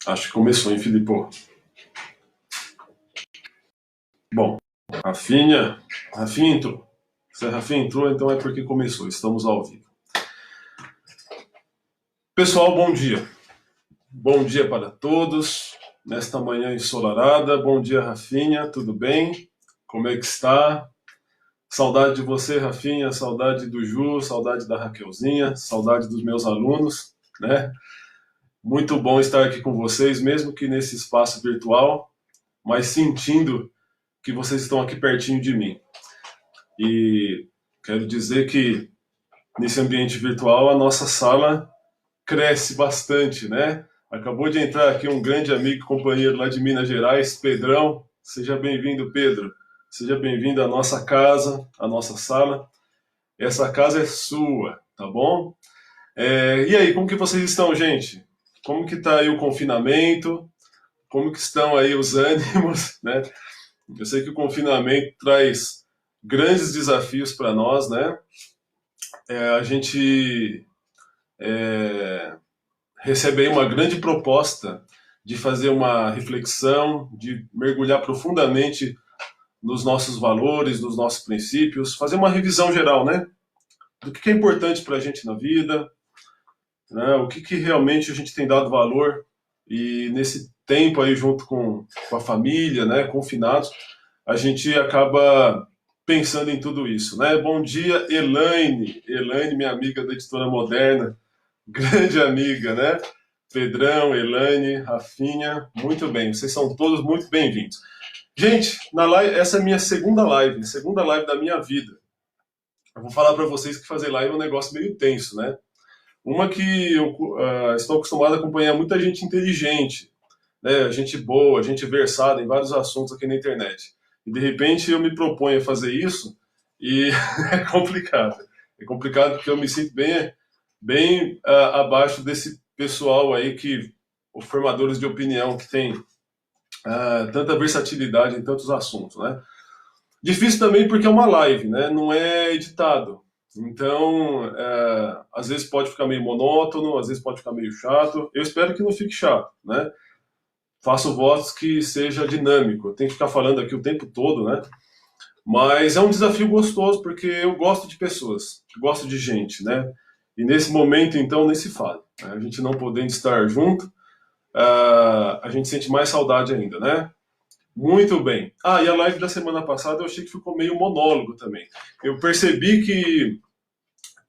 Acho que começou, hein, Filipão? Bom, Rafinha entrou. Se a Rafinha entrou, então é porque começou. Estamos ao vivo. Pessoal, bom dia. Bom dia para todos. Nesta manhã ensolarada. Bom dia, Rafinha. Tudo bem? Como é que está? Saudade de você, Rafinha. Saudade do Ju. Saudade da Raquelzinha. Saudade dos meus alunos, né? Muito bom estar aqui com vocês, mesmo que nesse espaço virtual, mas sentindo que vocês estão aqui pertinho de mim. E quero dizer que nesse ambiente virtual a nossa sala cresce bastante, né? Acabou de entrar aqui um grande amigo e companheiro lá de Minas Gerais, Pedrão. Seja bem-vindo, Pedro. Seja bem-vindo à nossa casa, à nossa sala. Essa casa é sua, tá bom? E aí, como que vocês estão, gente? Como que tá aí o confinamento? Como que estão aí os ânimos, né? Eu sei que o confinamento traz grandes desafios para nós, né? A gente recebe aí uma grande proposta de fazer uma reflexão, de mergulhar profundamente nos nossos valores, nos nossos princípios, fazer uma revisão geral, né? Do que é importante para a gente na vida, né? O que realmente a gente tem dado valor e nesse tempo aí junto com a família, né? Confinados, a gente acaba pensando em tudo isso, né? Bom dia, Elaine, minha amiga da Editora Moderna, grande amiga, né? Pedrão, Elaine, Rafinha, muito bem, vocês são todos muito bem-vindos. Gente, na live, essa é a minha segunda live da minha vida. Eu vou falar para vocês que fazer live é um negócio meio tenso, né? Uma que eu estou acostumado a acompanhar muita gente inteligente, né? Gente boa, gente versada em vários assuntos aqui na internet. E de repente eu me proponho a fazer isso e é complicado. É complicado porque eu me sinto bem abaixo desse pessoal aí os formadores de opinião que tem tanta versatilidade em tantos assuntos, né? Difícil também porque é uma live, né? Não é editado. Então, às vezes pode ficar meio monótono, às vezes pode ficar meio chato. Eu espero que não fique chato, né? Faço votos que seja dinâmico. Eu tenho que ficar falando aqui o tempo todo, né? Mas é um desafio gostoso, porque eu gosto de pessoas, gosto de gente, né? E nesse momento, então, nem se fala. A gente não podendo estar junto, a gente sente mais saudade ainda, né? Muito bem. E a live da semana passada eu achei que ficou meio monólogo também. Eu percebi que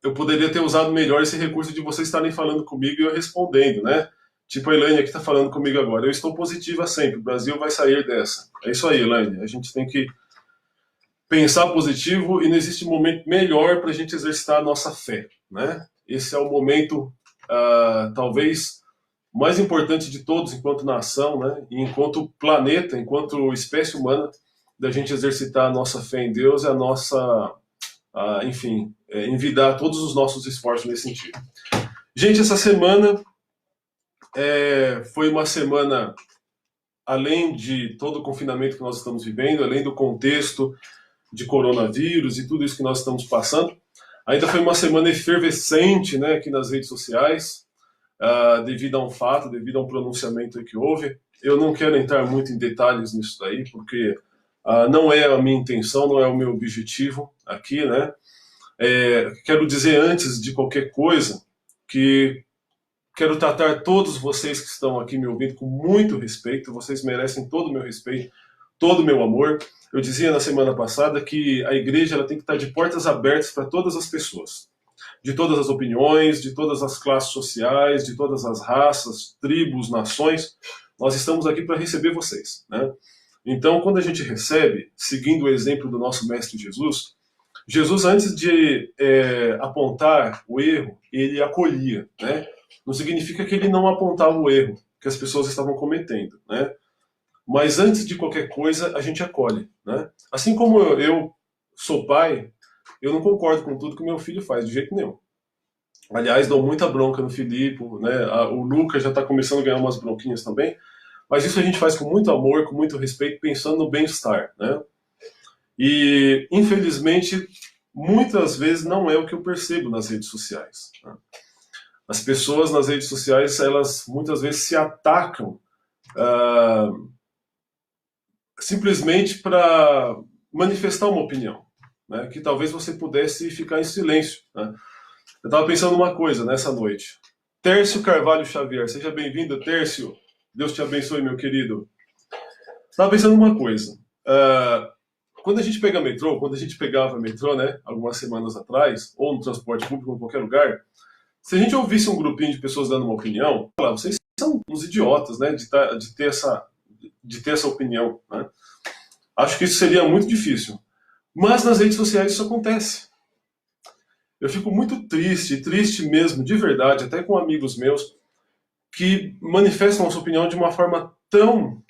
eu poderia ter usado melhor esse recurso de vocês estarem falando comigo e eu respondendo, né? Tipo a Elaine que está falando comigo agora. Eu estou positiva sempre, o Brasil vai sair dessa. É isso aí, Elaine. A gente tem que pensar positivo e não existe momento melhor para a gente exercitar a nossa fé, né? Esse é o momento, talvez, mais importante de todos enquanto nação, né? E enquanto planeta, enquanto espécie humana, da gente exercitar a nossa fé em Deus e a nossa, enfim, envidar todos os nossos esforços nesse sentido. Gente, essa semana foi uma semana, além de todo o confinamento que nós estamos vivendo, além do contexto de coronavírus e tudo isso que nós estamos passando, ainda foi uma semana efervescente, né, aqui nas redes sociais, devido a um fato, devido a um pronunciamento que houve. Eu não quero entrar muito em detalhes nisso daí, porque não é a minha intenção, não é o meu objetivo aqui, né? Quero dizer antes de qualquer coisa que quero tratar todos vocês que estão aqui me ouvindo com muito respeito, vocês merecem todo o meu respeito, todo o meu amor. Eu dizia na semana passada que a igreja ela tem que estar de portas abertas para todas as pessoas, de todas as opiniões, de todas as classes sociais, de todas as raças, tribos, nações. Nós estamos aqui para receber vocês, né? Então, quando a gente recebe, seguindo o exemplo do nosso Mestre Jesus, Jesus, antes de apontar o erro, ele acolhia, né? Não significa que ele não apontava o erro que as pessoas estavam cometendo, né? Mas antes de qualquer coisa, a gente acolhe, né? Assim como eu sou pai, eu não concordo com tudo que o meu filho faz, de jeito nenhum. Aliás, dou muita bronca no Filipe, né? O Lucas já está começando a ganhar umas bronquinhas também. Mas isso a gente faz com muito amor, com muito respeito, pensando no bem-estar, né? E, infelizmente, muitas vezes não é o que eu percebo nas redes sociais, né? As pessoas nas redes sociais, elas muitas vezes se atacam simplesmente para manifestar uma opinião, né, que talvez você pudesse ficar em silêncio, né? Eu estava pensando uma coisa nessa noite. Tércio Carvalho Xavier, seja bem-vindo, Tércio. Deus te abençoe, meu querido. Estava pensando uma coisa. Quando a gente pega metrô, quando a gente pegava metrô, né, algumas semanas atrás, ou no transporte público, ou em qualquer lugar, se a gente ouvisse um grupinho de pessoas dando uma opinião, vocês são uns idiotas, né, de ter essa opinião, né? Acho que isso seria muito difícil. Mas nas redes sociais isso acontece. Eu fico muito triste mesmo, de verdade, até com amigos meus, que manifestam a sua opinião de uma forma tão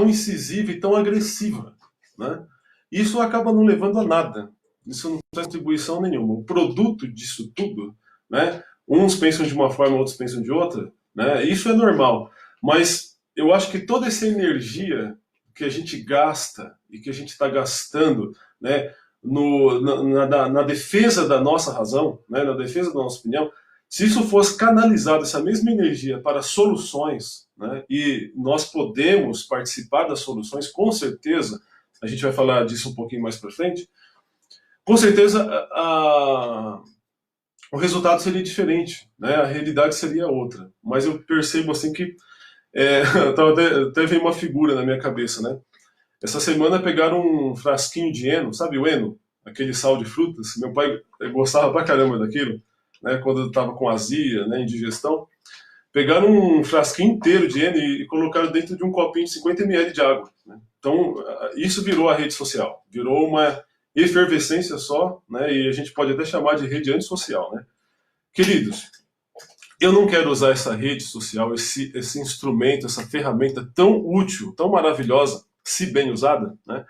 incisiva e tão agressiva, né? Isso acaba não levando a nada. Isso não traz contribuição nenhuma. O produto disso tudo, né? Uns pensam de uma forma, outros pensam de outra, né? Isso é normal. Mas eu acho que toda essa energia que a gente gasta e que a gente está gastando, né, na defesa da nossa razão, né, na defesa da nossa opinião, se isso fosse canalizado, essa mesma energia, para soluções, né, e nós podemos participar das soluções, com certeza, a gente vai falar disso um pouquinho mais para frente, com certeza o resultado seria diferente, né, a realidade seria outra. Mas eu percebo assim que até veio uma figura na minha cabeça, né? Essa semana pegaram um frasquinho de Eno, sabe o Eno? Aquele sal de frutas. Meu pai gostava pra caramba daquilo, né? Quando eu estava com azia, né, indigestão. Pegaram um frasquinho inteiro de Eno e colocaram dentro de um copinho de 50 ml de água, né? Então, isso virou a rede social. Virou uma efervescência só, né? E a gente pode até chamar de rede antissocial, né? Queridos, eu não quero usar essa rede social, esse instrumento, essa ferramenta tão útil, tão maravilhosa, se bem usada, né?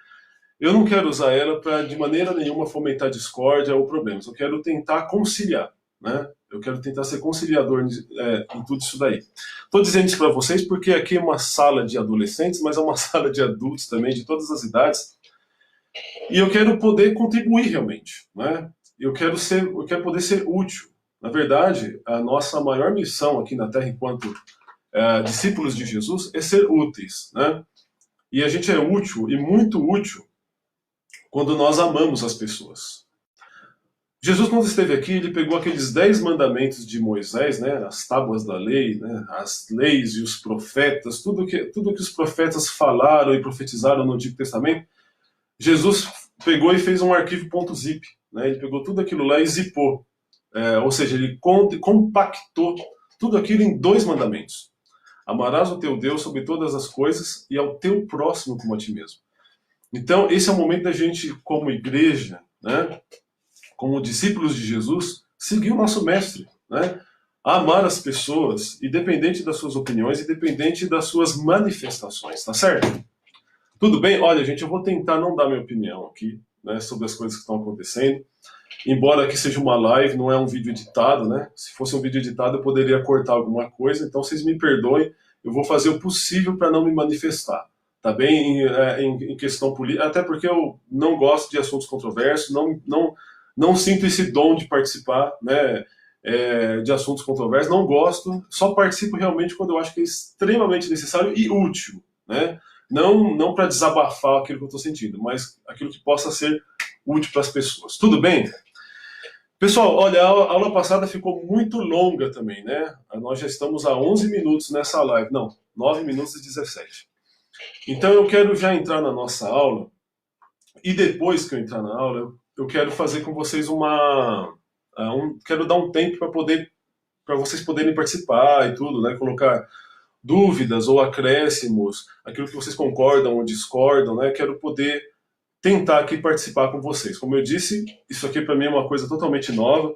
Eu não quero usar ela para, de maneira nenhuma, fomentar discórdia ou problemas. Eu quero tentar conciliar, né? Eu quero tentar ser conciliador em tudo isso daí. Estou dizendo isso para vocês porque aqui é uma sala de adolescentes, mas é uma sala de adultos também, de todas as idades. E eu quero poder contribuir realmente, né? Eu quero poder ser útil. Na verdade, a nossa maior missão aqui na Terra, enquanto discípulos de Jesus, é ser úteis, né? E a gente é útil, e muito útil, quando nós amamos as pessoas. Jesus, quando esteve aqui, ele pegou aqueles 10 mandamentos de Moisés, né, as tábuas da lei, né, as leis e os profetas, tudo que os profetas falaram e profetizaram no Antigo Testamento, Jesus pegou e fez um arquivo .zip, né, ele pegou tudo aquilo lá e zipou. Ou seja, ele compactou tudo aquilo em 2 mandamentos. Amarás o teu Deus sobre todas as coisas e ao teu próximo como a ti mesmo. Então, esse é o momento da gente, como igreja, né, como discípulos de Jesus, seguir o nosso mestre, né, amar as pessoas, independente das suas opiniões, independente das suas manifestações, tá certo? Tudo bem? Olha, gente, eu vou tentar não dar minha opinião aqui, né, sobre as coisas que estão acontecendo. Embora aqui seja uma live, não é um vídeo editado, né? Se fosse um vídeo editado, eu poderia cortar alguma coisa, então vocês me perdoem, eu vou fazer o possível para não me manifestar, tá bem? Em questão política, até porque eu não gosto de assuntos controversos, não sinto esse dom de participar, né, de assuntos controversos, não gosto, só participo realmente quando eu acho que é extremamente necessário e útil, né? Não para desabafar aquilo que eu estou sentindo, mas aquilo que possa ser útil para as pessoas. Tudo bem? Pessoal, olha, a aula passada ficou muito longa também, né? Nós já estamos a 11 minutos nessa live. Não, 9 minutos e 17. Então eu quero já entrar na nossa aula. E depois que eu entrar na aula, eu quero fazer com vocês quero dar um tempo para vocês poderem participar e tudo, né? Colocar dúvidas ou acréscimos, aquilo que vocês concordam ou discordam, né? Quero poder tentar aqui participar com vocês. Como eu disse, isso aqui para mim é uma coisa totalmente nova,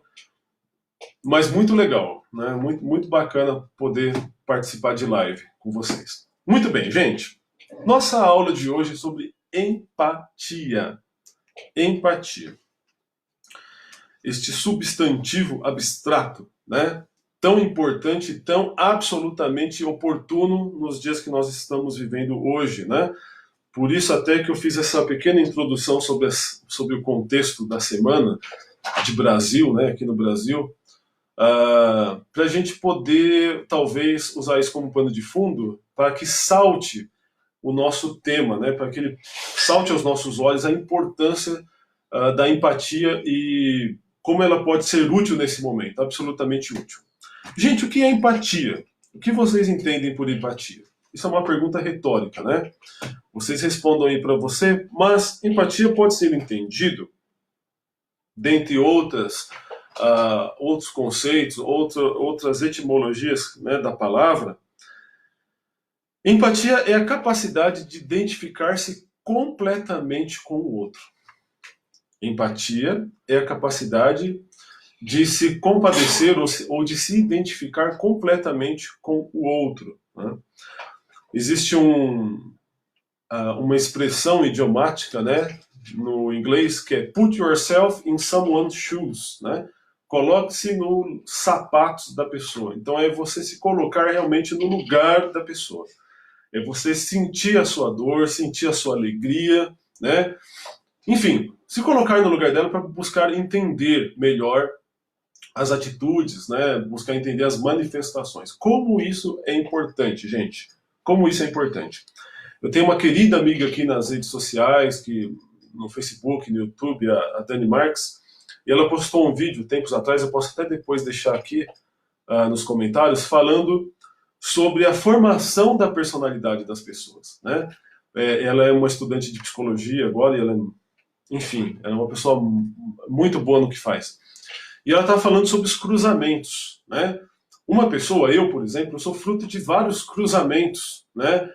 mas muito legal, né? Muito, muito bacana poder participar de live com vocês. Muito bem, gente. Nossa aula de hoje é sobre empatia. Empatia. Este substantivo abstrato, né? Tão importante, tão absolutamente oportuno nos dias que nós estamos vivendo hoje, né? Por isso até que eu fiz essa pequena introdução sobre o contexto da semana de Brasil, né, aqui no Brasil, para a gente poder, talvez, usar isso como pano de fundo, para que salte o nosso tema, né? Para que ele salte aos nossos olhos a importância da empatia e como ela pode ser útil nesse momento, absolutamente útil. Gente, o que é empatia? O que vocês entendem por empatia? Isso é uma pergunta retórica, né? Vocês respondam aí para você, mas empatia pode ser entendido, dentre outros conceitos, outras etimologias, né, da palavra. Empatia é a capacidade de identificar-se completamente com o outro. Empatia é a capacidade de se compadecer ou de se identificar completamente com o outro, né? Existe uma expressão idiomática, né, no inglês, que é put yourself in someone's shoes, né? Coloque-se nos sapatos da pessoa. Então é você se colocar realmente no lugar da pessoa. É você sentir a sua dor, sentir a sua alegria, né? Enfim, se colocar no lugar dela para buscar entender melhor as atitudes, né? Buscar entender as manifestações. Como isso é importante, gente? Como isso é importante? Eu tenho uma querida amiga aqui nas redes sociais, no Facebook, no YouTube, a Dani Marques, e ela postou um vídeo tempos atrás, eu posso até depois deixar aqui nos comentários, falando sobre a formação da personalidade das pessoas, né? Ela é uma estudante de psicologia agora, e enfim, ela é uma pessoa muito boa no que faz. E ela estava falando sobre os cruzamentos, né? Uma pessoa, eu, por exemplo, sou fruto de vários cruzamentos, né,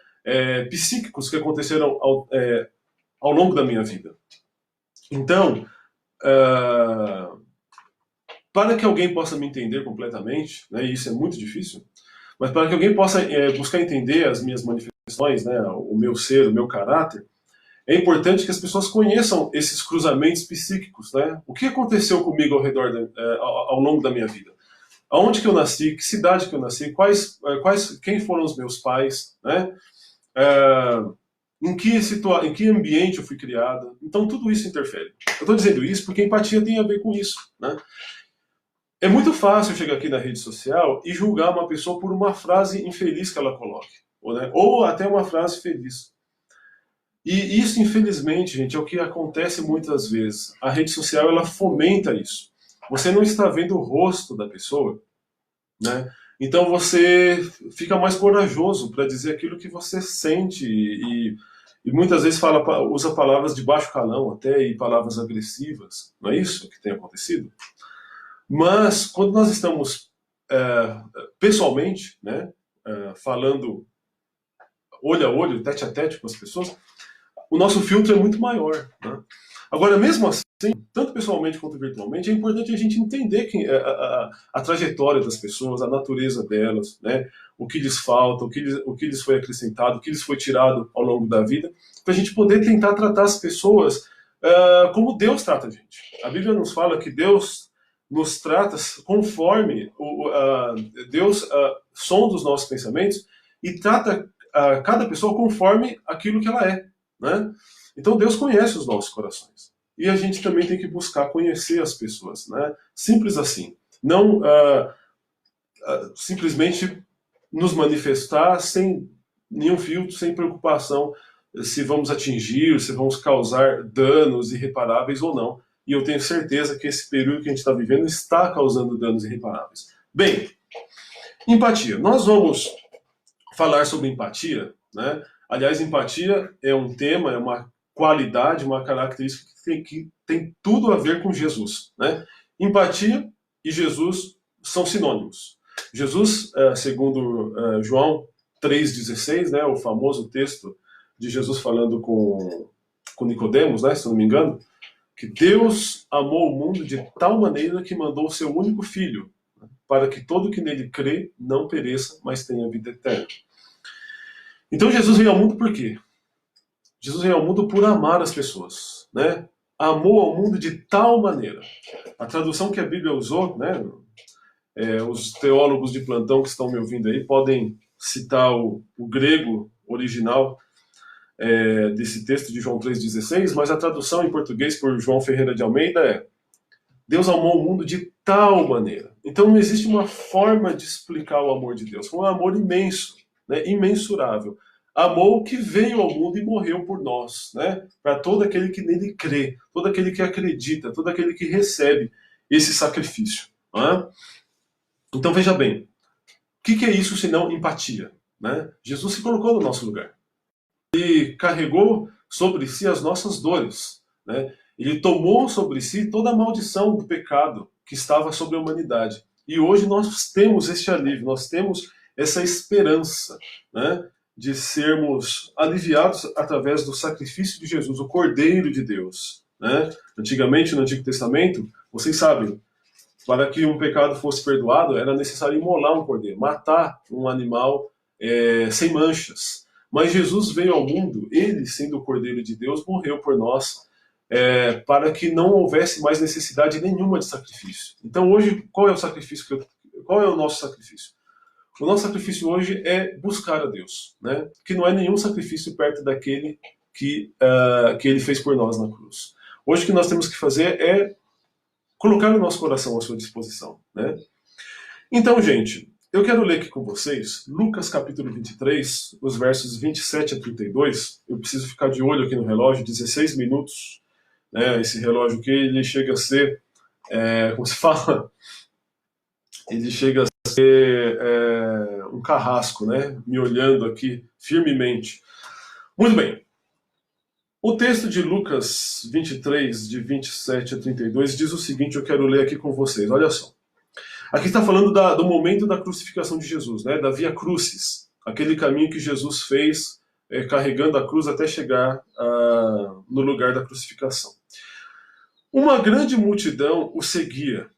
psíquicos que aconteceram ao longo da minha vida. Então, para que alguém possa me entender completamente, né, e isso é muito difícil, mas para que alguém possa buscar entender as minhas manifestações, né, o meu ser, o meu caráter, é importante que as pessoas conheçam esses cruzamentos psíquicos, né? O que aconteceu comigo ao longo da minha vida? Aonde que eu nasci? Que cidade que eu nasci? Quem foram os meus pais? Né? Em que ambiente eu fui criado? Então tudo isso interfere. Eu estou dizendo isso porque empatia tem a ver com isso, né? É muito fácil chegar aqui na rede social e julgar uma pessoa por uma frase infeliz que ela coloque, ou até uma frase feliz. E isso, infelizmente, gente, é o que acontece muitas vezes. A rede social, ela fomenta isso. Você não está vendo o rosto da pessoa, né? Então você fica mais corajoso para dizer aquilo que você sente e muitas vezes usa palavras de baixo calão até e palavras agressivas. Não é isso que tem acontecido? Mas quando nós estamos pessoalmente, né, falando olho a olho, tete a tete com as pessoas, o nosso filtro é muito maior, né? Agora, mesmo assim, tanto pessoalmente quanto virtualmente, é importante a gente entender a trajetória das pessoas, a natureza delas, né? O que lhes falta, o que lhes foi acrescentado, o que lhes foi tirado ao longo da vida, para a gente poder tentar tratar as pessoas como Deus trata a gente. A Bíblia nos fala que Deus nos trata conforme Deus sonda os nossos pensamentos e trata cada pessoa conforme aquilo que ela é, né? Então Deus conhece os nossos corações. E a gente também tem que buscar conhecer as pessoas, né? Simples assim. Não simplesmente nos manifestar sem nenhum filtro, sem preocupação se vamos atingir, se vamos causar danos irreparáveis ou não. E eu tenho certeza que esse período que a gente está vivendo está causando danos irreparáveis. Bem, empatia. Nós vamos falar sobre empatia, né? Aliás, empatia é um tema, é uma qualidade, uma característica que tem tudo a ver com Jesus, né? Empatia e Jesus são sinônimos. Jesus, segundo João 3,16, né, o famoso texto de Jesus falando com Nicodemos, né, se não me engano, que Deus amou o mundo de tal maneira que mandou o seu único filho, para que todo que nele crê não pereça, mas tenha vida eterna. Então Jesus veio ao mundo por quê? Jesus veio ao mundo por amar as pessoas, né? Amou ao mundo de tal maneira. A tradução que a Bíblia usou, né? Os teólogos de plantão que estão me ouvindo aí podem citar o grego original desse texto de João 3,16, mas a tradução em português por João Ferreira de Almeida é: Deus amou o mundo de tal maneira. Então não existe uma forma de explicar o amor de Deus. Foi um amor imenso, né? Imensurável. Amor que veio ao mundo e morreu por nós, né? Para todo aquele que nele crê, todo aquele que acredita, todo aquele que recebe esse sacrifício. Né? Então veja bem, o que é isso senão empatia? Né? Jesus se colocou no nosso lugar. Ele carregou sobre si as nossas dores. Né? Ele tomou sobre si toda a maldição do pecado que estava sobre a humanidade. E hoje nós temos este alívio, nós temos essa esperança, né, de sermos aliviados através do sacrifício de Jesus, o Cordeiro de Deus. Né? Antigamente, no Antigo Testamento, vocês sabem, para que um pecado fosse perdoado, era necessário imolar um cordeiro, matar um animal sem manchas. Mas Jesus veio ao mundo, ele, sendo o Cordeiro de Deus, morreu por nós, para que não houvesse mais necessidade nenhuma de sacrifício. Então hoje, qual é o sacrifício? Qual é o nosso sacrifício? O nosso sacrifício hoje é buscar a Deus, né? Que não é nenhum sacrifício perto daquele que ele fez por nós na cruz. Hoje o que nós temos que fazer é colocar o nosso coração à sua disposição, né? Então, gente, eu quero ler aqui com vocês Lucas capítulo 23, os versos 27 a 32. Eu preciso ficar de olho aqui no relógio, 16 minutos, né? Esse relógio aqui, ele chega a ser, como se fala, ele chega a ser um carrasco, né? Me olhando aqui firmemente. Muito bem. O texto de Lucas 23, de 27 a 32, diz o seguinte, eu quero ler aqui com vocês, olha só. Aqui está falando do momento da crucificação de Jesus, né? Da Via Crucis, aquele caminho que Jesus fez carregando a cruz até chegar no lugar da crucificação. Uma grande multidão o seguia.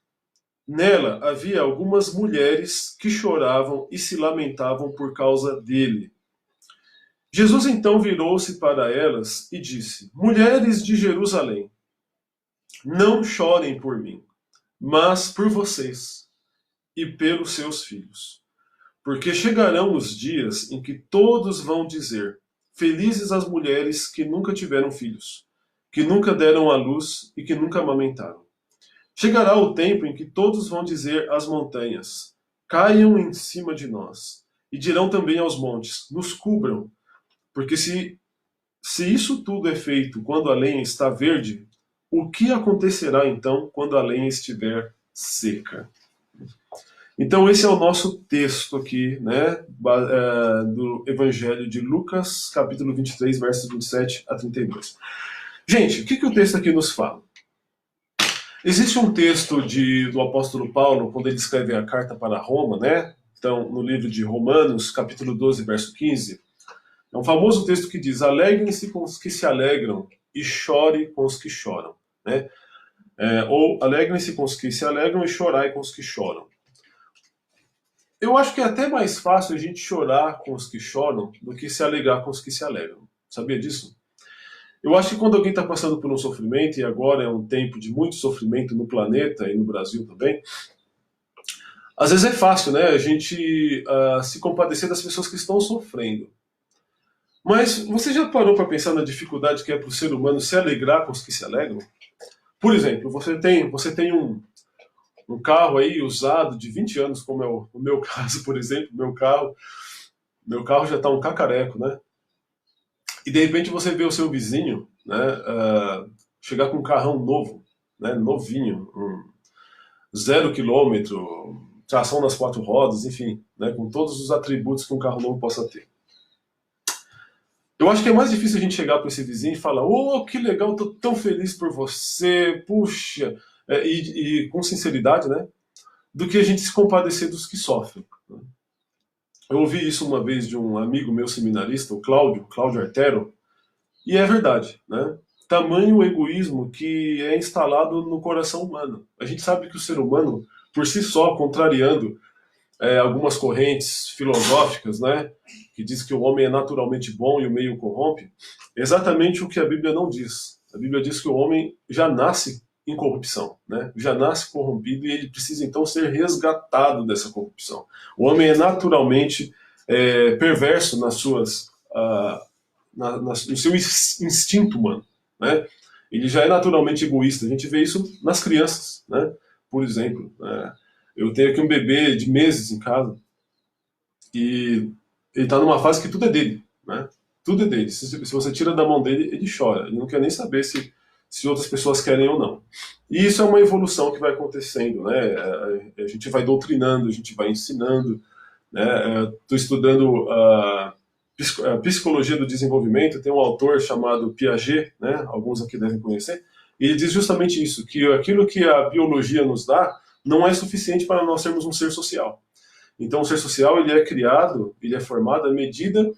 Nela havia algumas mulheres que choravam e se lamentavam por causa dele. Jesus então virou-se para elas e disse: Mulheres de Jerusalém, não chorem por mim, mas por vocês e pelos seus filhos. Porque chegarão os dias em que todos vão dizer: Felizes as mulheres que nunca tiveram filhos, que nunca deram à luz e que nunca amamentaram. Chegará o tempo em que todos vão dizer às montanhas: Caiam em cima de nós, e dirão também aos montes: Nos cubram. Porque se isso tudo é feito quando a lenha está verde, o que acontecerá então quando a lenha estiver seca? Então esse é o nosso texto aqui, né, do Evangelho de Lucas, capítulo 23, versos 27 a 32. Gente, o que o texto aqui nos fala? Existe um texto do apóstolo Paulo, quando ele escreve a carta para Roma, né? Então, no livro de Romanos, capítulo 12, verso 15, é um famoso texto que diz: Alegrem-se com os que se alegram e chore com os que choram. Né? Ou alegrem-se com os que se alegram e chorai com os que choram. Eu acho que é até mais fácil a gente chorar com os que choram do que se alegrar com os que se alegram. Sabia disso? Eu acho que quando alguém está passando por um sofrimento, e agora é um tempo de muito sofrimento no planeta e no Brasil também, às vezes é fácil, né, a gente se compadecer das pessoas que estão sofrendo. Mas você já parou para pensar na dificuldade que é para o ser humano se alegrar com os que se alegram? Por exemplo, você tem um carro aí usado de 20 anos, como é o meu caso, por exemplo, meu carro já está um cacareco, né? E de repente você vê o seu vizinho, né, chegar com um carrão novo, né, novinho, 0 quilômetro, tração nas 4 rodas, enfim, né, com todos os atributos que um carro novo possa ter. Eu acho que é mais difícil a gente chegar para esse vizinho e falar: oh, que legal, estou tão feliz por você, puxa, e com sinceridade, né, do que a gente se compadecer dos que sofrem. Eu ouvi isso uma vez de um amigo meu seminarista, o Cláudio Artero, e é verdade, né? Tamanho egoísmo que é instalado no coração humano. A gente sabe que o ser humano, por si só, contrariando algumas correntes filosóficas, né, que diz que o homem é naturalmente bom e o meio corrompe, é exatamente o que a Bíblia não diz. A Bíblia diz que o homem já nasce em corrupção, né? Já nasce corrompido e ele precisa então ser resgatado dessa corrupção. O homem é naturalmente perverso nas suas, no seu instinto humano, né? Ele já é naturalmente egoísta. A gente vê isso nas crianças, né? Por exemplo, Eu tenho aqui um bebê de meses em casa e ele está numa fase que tudo é dele, né? Tudo é dele. Se você tira da mão dele, ele chora. Ele não quer nem saber se outras pessoas querem ou não. E isso é uma evolução que vai acontecendo, né? A gente vai doutrinando, a gente vai ensinando, né? Estou estudando a psicologia do desenvolvimento. Tem um autor chamado Piaget, né? Alguns aqui devem conhecer. E ele diz justamente isso, que aquilo que a biologia nos dá não é suficiente para nós sermos um ser social. Então, o ser social ele é criado, ele é formado à medida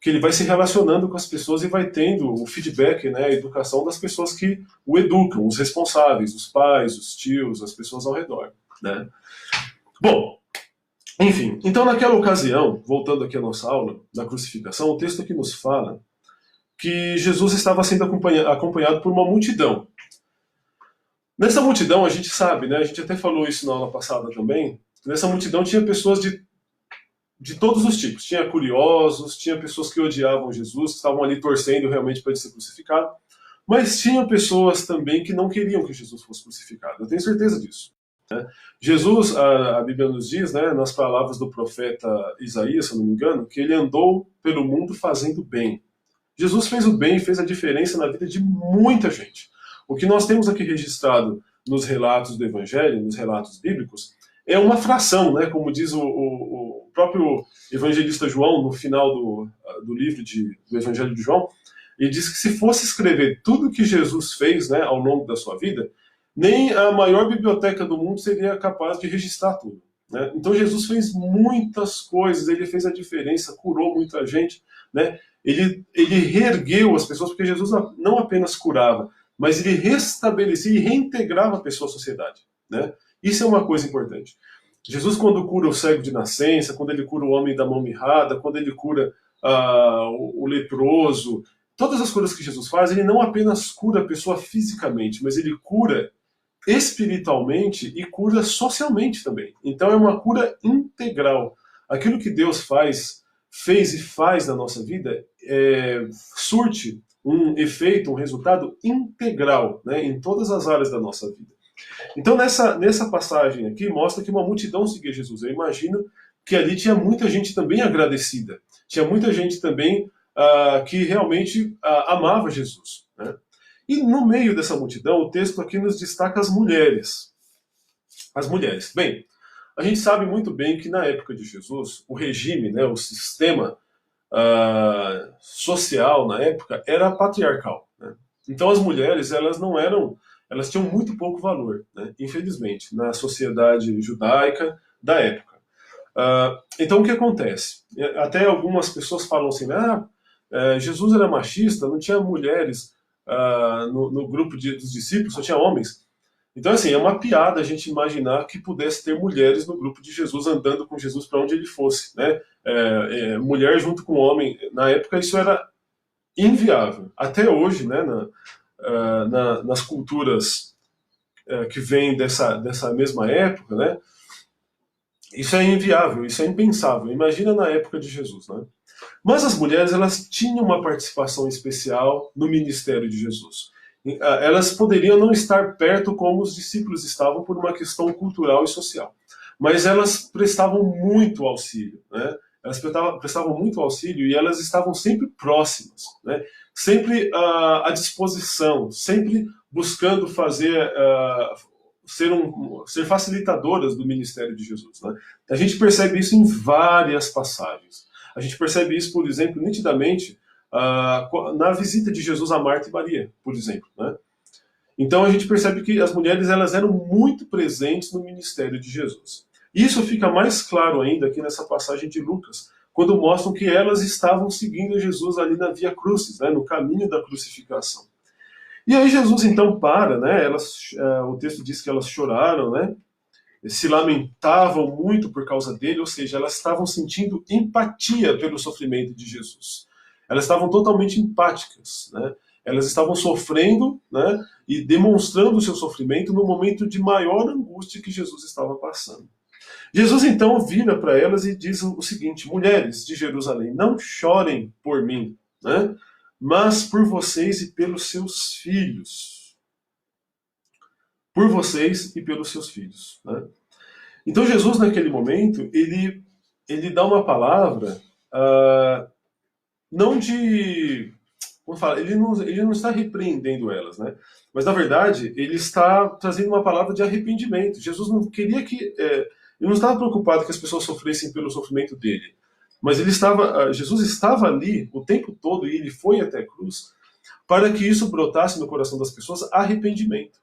que ele vai se relacionando com as pessoas e vai tendo o feedback, né, a educação das pessoas que o educam, os responsáveis, os pais, os tios, as pessoas ao redor, né? Bom, enfim, então naquela ocasião, voltando aqui à nossa aula da crucificação, o texto aqui nos fala que Jesus estava sendo acompanhado por uma multidão. Nessa multidão, a gente sabe, né, a gente até falou isso na aula passada também, nessa multidão tinha pessoas de todos os tipos. Tinha curiosos, tinha pessoas que odiavam Jesus, que estavam ali torcendo realmente para ele ser crucificado, mas tinha pessoas também que não queriam que Jesus fosse crucificado. Eu tenho certeza disso. Né? Jesus, a Bíblia nos diz, né, nas palavras do profeta Isaías, se eu não me engano, que ele andou pelo mundo fazendo bem. Jesus fez o bem e fez a diferença na vida de muita gente. O que nós temos aqui registrado nos relatos do Evangelho, nos relatos bíblicos, é uma fração, né? Como diz o próprio evangelista João, no final do livro do Evangelho de João, ele diz que se fosse escrever tudo que Jesus fez, né, ao longo da sua vida, nem a maior biblioteca do mundo seria capaz de registrar tudo. Né? Então Jesus fez muitas coisas, ele fez a diferença, curou muita gente, né? Ele reergueu as pessoas, porque Jesus não apenas curava, mas ele restabelecia e reintegrava a pessoa à sociedade. Né? Isso é uma coisa importante. Jesus, quando cura o cego de nascença, quando ele cura o homem da mão mirrada, quando ele cura o leproso, todas as coisas que Jesus faz, ele não apenas cura a pessoa fisicamente, mas ele cura espiritualmente e cura socialmente também. Então é uma cura integral. Aquilo que Deus fez e faz na nossa vida surte um efeito, um resultado integral, né, em todas as áreas da nossa vida. Então, nessa passagem aqui, mostra que uma multidão seguia Jesus. Eu imagino que ali tinha muita gente também agradecida. Tinha muita gente também que realmente amava Jesus. Né? E no meio dessa multidão, o texto aqui nos destaca as mulheres. As mulheres. Bem, a gente sabe muito bem que na época de Jesus, o regime, né, o sistema social na época era patriarcal. Né? Então as mulheres, elas tinham muito pouco valor, né? Infelizmente, na sociedade judaica da época. Então o que acontece? Até algumas pessoas falam assim, Jesus era machista, não tinha mulheres no grupo dos discípulos, só tinha homens. Então, assim, é uma piada a gente imaginar que pudesse ter mulheres no grupo de Jesus, andando com Jesus para onde ele fosse. Né? Mulher junto com homem, na época isso era inviável. Até hoje, né, nas culturas que vêm dessa mesma época, né, isso é inviável, isso é impensável. Imagina na época de Jesus. Né? Mas as mulheres, elas tinham uma participação especial no ministério de Jesus. Elas poderiam não estar perto como os discípulos estavam por uma questão cultural e social, mas elas prestavam muito auxílio, né? Elas prestavam muito auxílio e elas estavam sempre próximas, né? Sempre à disposição, sempre buscando ser facilitadoras do ministério de Jesus. Né? A gente percebe isso em várias passagens. A gente percebe isso, por exemplo, nitidamente na visita de Jesus a Marta e Maria, por exemplo. Né? Então a gente percebe que as mulheres elas eram muito presentes no ministério de Jesus. Isso fica mais claro ainda aqui nessa passagem de Lucas, quando mostram que elas estavam seguindo Jesus ali na Via Crucis, né, no caminho da crucificação. E aí Jesus então para, né, o texto diz que elas choraram, né, se lamentavam muito por causa dele, ou seja, elas estavam sentindo empatia pelo sofrimento de Jesus. Elas estavam totalmente empáticas, né? Elas estavam sofrendo, né, e demonstrando o seu sofrimento no momento de maior angústia que Jesus estava passando. Jesus então vira para elas e diz o seguinte: mulheres de Jerusalém, não chorem por mim, né, mas por vocês e pelos seus filhos. Por vocês e pelos seus filhos. Né? Então Jesus, naquele momento, ele dá uma palavra, não de... Como fala, ele não está repreendendo elas, né? Mas, na verdade, ele está trazendo uma palavra de arrependimento. Jesus não queria que... ele não estava preocupado que as pessoas sofressem pelo sofrimento dele. Mas Jesus estava ali o tempo todo, e ele foi até a cruz, para que isso brotasse no coração das pessoas arrependimento.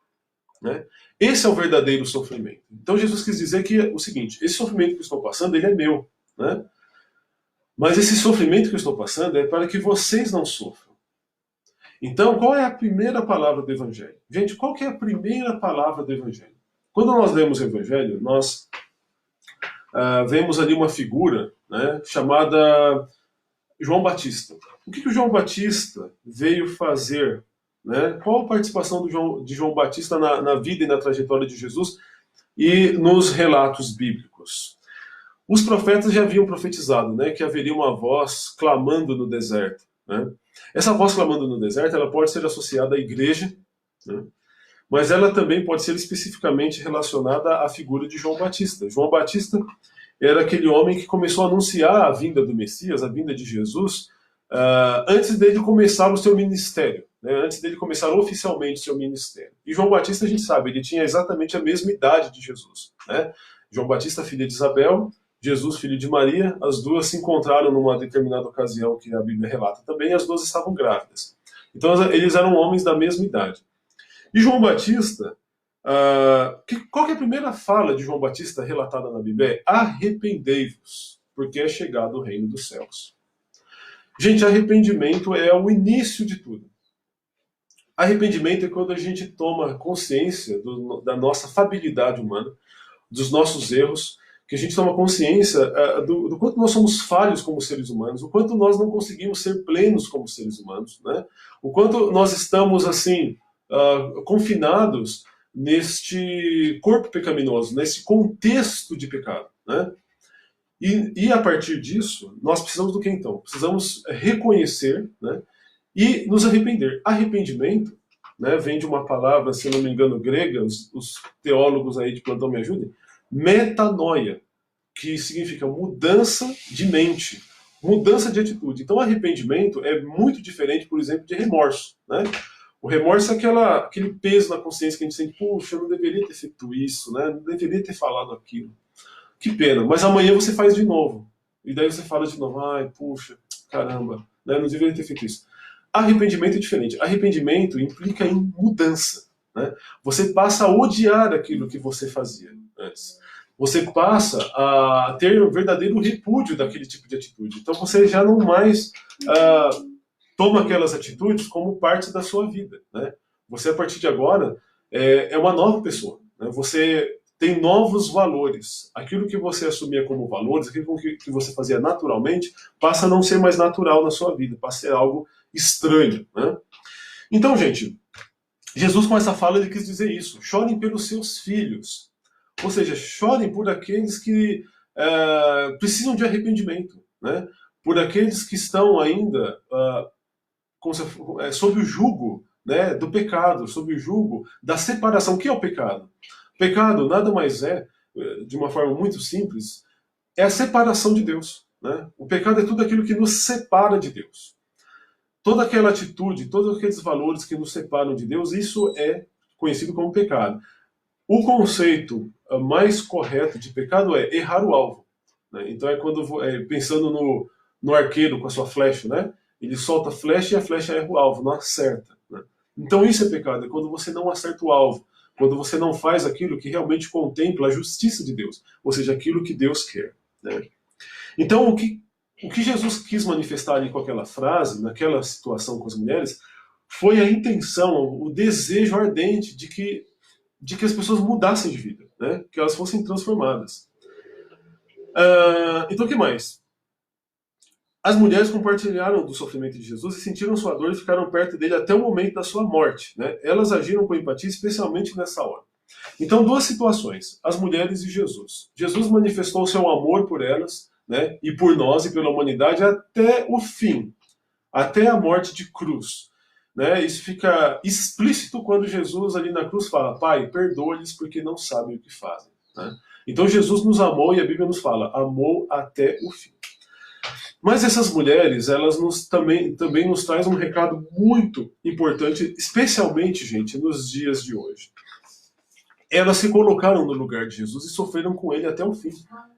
Né? Esse é o verdadeiro sofrimento. Então Jesus quis dizer que o seguinte: esse sofrimento que eu estou passando, ele é meu. Né? Mas esse sofrimento que eu estou passando é para que vocês não sofram. Então, qual é a primeira palavra do Evangelho? Gente, qual que é a primeira palavra do Evangelho? Quando nós lemos o Evangelho, nós vemos ali uma figura, né, chamada João Batista. O que o João Batista veio fazer? Né? Qual a participação de João Batista na vida e na trajetória de Jesus e nos relatos bíblicos? Os profetas já haviam profetizado, né, que haveria uma voz clamando no deserto. Né? Essa voz clamando no deserto, ela pode ser associada à igreja, né? Mas ela também pode ser especificamente relacionada à figura de João Batista. João Batista era aquele homem que começou a anunciar a vinda do Messias, a vinda de Jesus, antes dele começar o seu ministério, né? Antes dele começar oficialmente o seu ministério. E João Batista, a gente sabe, ele tinha exatamente a mesma idade de Jesus. Né? João Batista, filho de Isabel, Jesus, filho de Maria, as duas se encontraram numa determinada ocasião que a Bíblia relata também, e as duas estavam grávidas. Então eles eram homens da mesma idade. E João Batista, qual que é a primeira fala de João Batista relatada na Bíblia? Arrependei-vos, porque é chegado o reino dos céus. Gente, arrependimento é o início de tudo. Arrependimento é quando a gente toma consciência da nossa fabilidade humana, dos nossos erros, que a gente toma consciência do quanto nós somos falhos como seres humanos, o quanto nós não conseguimos ser plenos como seres humanos, né? O quanto nós estamos, assim, confinados neste corpo pecaminoso, nesse contexto de pecado, né? E a partir disso, nós precisamos do que então? Precisamos reconhecer, né, e nos arrepender. Arrependimento, né, vem de uma palavra, se não me engano, grega, os teólogos aí de plantão me ajudem, metanoia, que significa mudança de mente, mudança de atitude. Então, arrependimento é muito diferente, por exemplo, de remorso. Né? O remorso é aquele peso na consciência que a gente sente, puxa, eu não deveria ter feito isso, né? Não deveria ter falado aquilo. Que pena, mas amanhã você faz de novo. E daí você fala de novo, ai, puxa, caramba, né? Não deveria ter feito isso. Arrependimento é diferente. Arrependimento implica em mudança. Né? Você passa a odiar aquilo que você fazia antes. Você passa a ter um verdadeiro repúdio daquele tipo de atitude. Então você já não mais toma aquelas atitudes como parte da sua vida. Né? Você, a partir de agora, é uma nova pessoa. Né? Você tem novos valores. Aquilo que você assumia como valores, aquilo que você fazia naturalmente, passa a não ser mais natural na sua vida, passa a ser algo estranho. Né? Então, gente, Jesus com essa fala ele quis dizer isso. Chorem pelos seus filhos. Ou seja, chorem por aqueles que precisam de arrependimento. Né? Por aqueles que estão ainda sob o jugo, né, do pecado, sob o jugo da separação. O que é o pecado? Pecado nada mais de uma forma muito simples, é a separação de Deus. Né? O pecado é tudo aquilo que nos separa de Deus. Toda aquela atitude, todos aqueles valores que nos separam de Deus, isso é conhecido como pecado. O conceito mais correto de pecado é errar o alvo. Né? Então é quando, pensando no arqueiro com a sua flecha, né? Ele solta a flecha e a flecha erra o alvo, não acerta. Né? Então isso é pecado, é quando você não acerta o alvo. Quando você não faz aquilo que realmente contempla a justiça de Deus, ou seja, aquilo que Deus quer. Né? Então, o que Jesus quis manifestar ali com aquela frase, naquela situação com as mulheres, foi a intenção, o desejo ardente de que as pessoas mudassem de vida, né? Que elas fossem transformadas. Então, o que mais? As mulheres compartilharam do sofrimento de Jesus e sentiram sua dor e ficaram perto dele até o momento da sua morte. Né? Elas agiram com empatia, especialmente nessa hora. Então, duas situações, as mulheres e Jesus. Jesus manifestou seu amor por elas, né, e por nós e pela humanidade até o fim, até a morte de cruz. Né? Isso fica explícito quando Jesus ali na cruz fala, Pai, perdoa-lhes porque não sabem o que fazem. Né? Então Jesus nos amou e a Bíblia nos fala, amou até o fim. Mas essas mulheres, elas também nos trazem um recado muito importante, especialmente, gente, nos dias de hoje. Elas se colocaram no lugar de Jesus e sofreram com ele até o fim.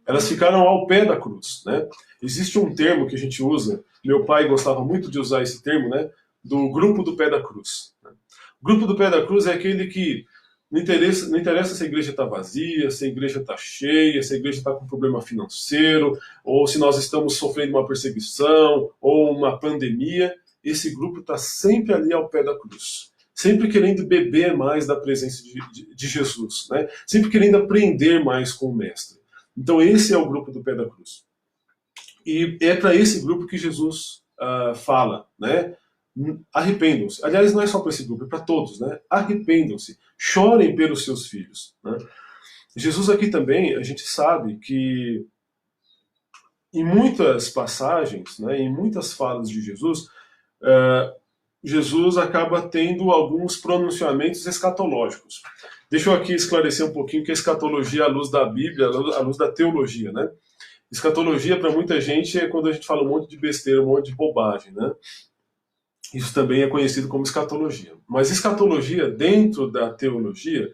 Elas ficaram ao pé da cruz, né? Existe um termo que a gente usa, meu pai gostava muito de usar esse termo, né? Do grupo do pé da cruz. O grupo do pé da cruz é aquele que não interessa se a igreja está vazia, se a igreja está cheia, se a igreja está com problema financeiro, ou se nós estamos sofrendo uma perseguição, ou uma pandemia. Esse grupo está sempre ali ao pé da cruz. Sempre querendo beber mais da presença de Jesus, né? Sempre querendo aprender mais com o Mestre. Então esse é o grupo do pé da cruz. E é para esse grupo que Jesus fala, né? Arrependam-se. Aliás, não é só para esse grupo, é para todos, né? Arrependam-se, chorem pelos seus filhos, né? Jesus aqui também, a gente sabe que em muitas passagens, né, em muitas falas de Jesus, Jesus acaba tendo alguns pronunciamentos escatológicos. Deixa eu aqui esclarecer um pouquinho o que é escatologia à luz da Bíblia, à luz da teologia, né? Escatologia, para muita gente, é quando a gente fala um monte de besteira, um monte de bobagem, né? Isso também é conhecido como escatologia. Mas escatologia, dentro da teologia,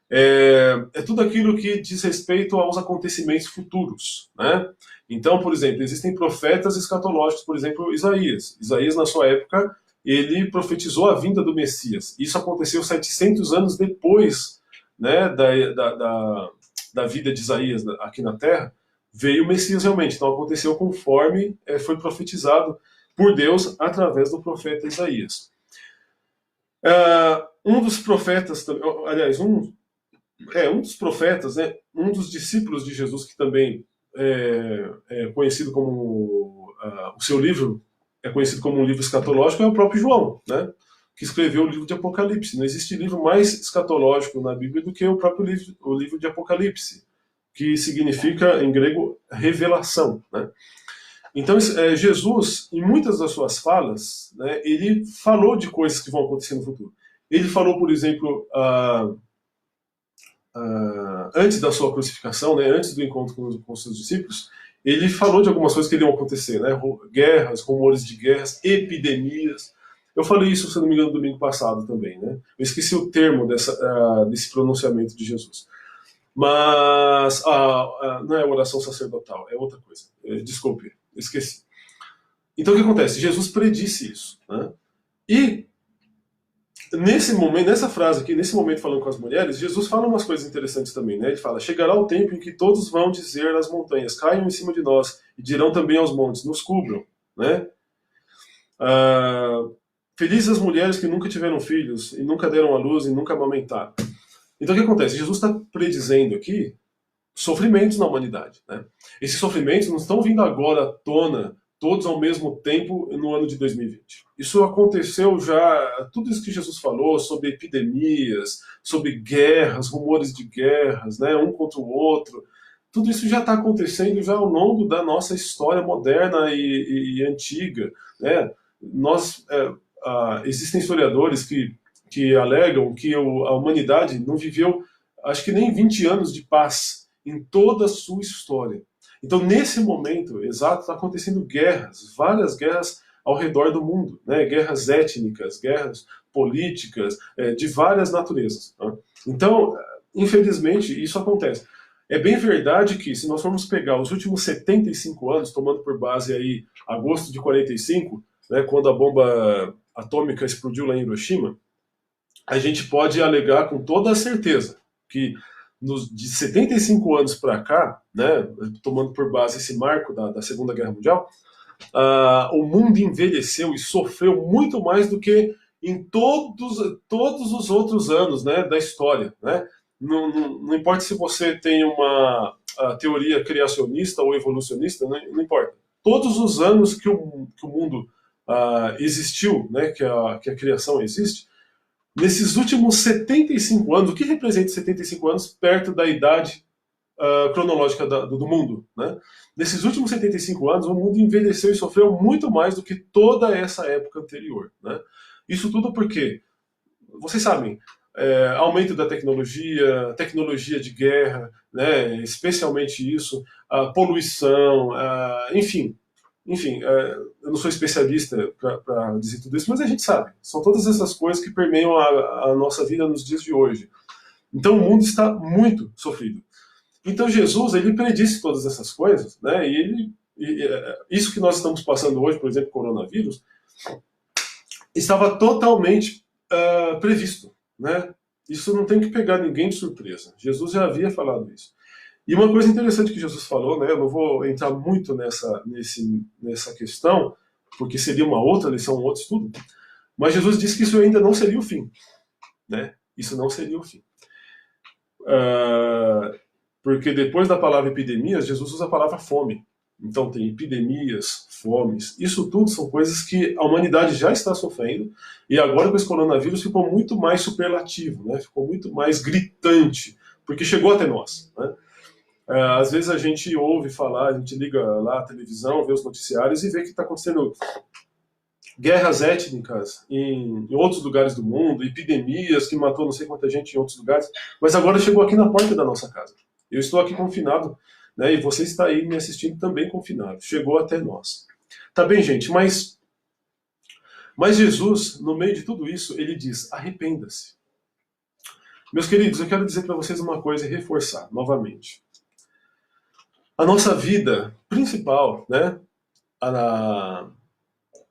é tudo aquilo que diz respeito aos acontecimentos futuros, né? Então, por exemplo, existem profetas escatológicos, por exemplo, Isaías. Isaías, na sua época, ele profetizou a vinda do Messias. Isso aconteceu 700 anos depois, né, da vida de Isaías aqui na Terra. Veio o Messias realmente. Então aconteceu conforme foi profetizado por Deus através do profeta Isaías. Um dos profetas, aliás, um dos profetas, né, um dos discípulos de Jesus, que também é conhecido como o seu livro é conhecido como um livro escatológico, é o próprio João, né, que escreveu o livro de Apocalipse. Não existe livro mais escatológico na Bíblia do que o próprio livro de Apocalipse, que significa em grego revelação, né? Então, Jesus, em muitas das suas falas, né, ele falou de coisas que vão acontecer no futuro. Ele falou, por exemplo, antes da sua crucificação, né, antes do encontro com os seus discípulos, ele falou de algumas coisas que iriam acontecer, né, guerras, rumores de guerras, epidemias. Eu falei isso, se não me engano, domingo passado também, né? Eu esqueci o termo desse pronunciamento de Jesus. Mas não é oração sacerdotal, é outra coisa. Desculpe, esqueci. Então o que acontece? Jesus predisse isso, né? E nesse momento, nessa frase aqui, nesse momento falando com as mulheres, Jesus fala umas coisas interessantes também, né? Ele fala: chegará o tempo em que todos vão dizer às montanhas, caiam em cima de nós, e dirão também aos montes, nos cubram, né? Felizes as mulheres que nunca tiveram filhos, e nunca deram à luz, e nunca amamentaram. Então o que acontece? Jesus está predizendo aqui sofrimentos na humanidade, né? Esses sofrimentos não estão vindo agora à tona, todos ao mesmo tempo, no ano de 2020. Isso aconteceu já, tudo isso que Jesus falou sobre epidemias, sobre guerras, rumores de guerras, né, um contra o outro, tudo isso já está acontecendo já ao longo da nossa história moderna e antiga, né? Existem historiadores que alegam que a humanidade não viveu, acho que nem 20 anos de paz em toda a sua história. Então, nesse momento exato, está acontecendo guerras, várias guerras ao redor do mundo, né? Guerras étnicas, guerras políticas, de várias naturezas, né? Então, infelizmente, isso acontece. É bem verdade que, se nós formos pegar os últimos 75 anos, tomando por base aí agosto de 45, né, quando a bomba atômica explodiu lá em Hiroshima, a gente pode alegar com toda a certeza que de 75 anos para cá, né, tomando por base esse marco da Segunda Guerra Mundial, o mundo envelheceu e sofreu muito mais do que em todos os outros anos, né, da história, né? Não importa se você tem uma teoria criacionista ou evolucionista, não importa. Todos os anos que o mundo existiu, né, que a criação existe, nesses últimos 75 anos, o que representa 75 anos perto da idade cronológica do mundo, né? Nesses últimos 75 anos, o mundo envelheceu e sofreu muito mais do que toda essa época anterior, né? Isso tudo porque, vocês sabem, aumento da tecnologia de guerra, né, especialmente isso, a poluição, enfim, eu não sou especialista para dizer tudo isso, mas a gente sabe, são todas essas coisas que permeiam a nossa vida nos dias de hoje. Então o mundo está muito sofrido. Então Jesus, ele predisse todas essas coisas, né, isso que nós estamos passando hoje, por exemplo, coronavírus, estava totalmente previsto, né? Isso não tem que pegar ninguém de surpresa. Jesus já havia falado isso. E uma coisa interessante que Jesus falou, né? Eu não vou entrar muito nessa questão, porque seria uma outra lição, um outro estudo. Mas Jesus disse que isso ainda não seria o fim, né? Isso não seria o fim. Porque depois da palavra epidemias, Jesus usa a palavra fome. Então tem epidemias, fomes, isso tudo são coisas que a humanidade já está sofrendo, e agora com esse coronavírus ficou muito mais superlativo, né? Ficou muito mais gritante, porque chegou até nós, né? Às vezes a gente ouve falar, a gente liga lá a televisão, vê os noticiários e vê que está acontecendo guerras étnicas em outros lugares do mundo, epidemias que matou não sei quanta gente em outros lugares, mas agora chegou aqui na porta da nossa casa. Eu estou aqui confinado, né, e você está aí me assistindo também confinado. Chegou até nós. Tá bem, gente, mas Jesus, no meio de tudo isso, ele diz, arrependa-se. Meus queridos, eu quero dizer para vocês uma coisa e reforçar novamente. A nossa vida principal, né,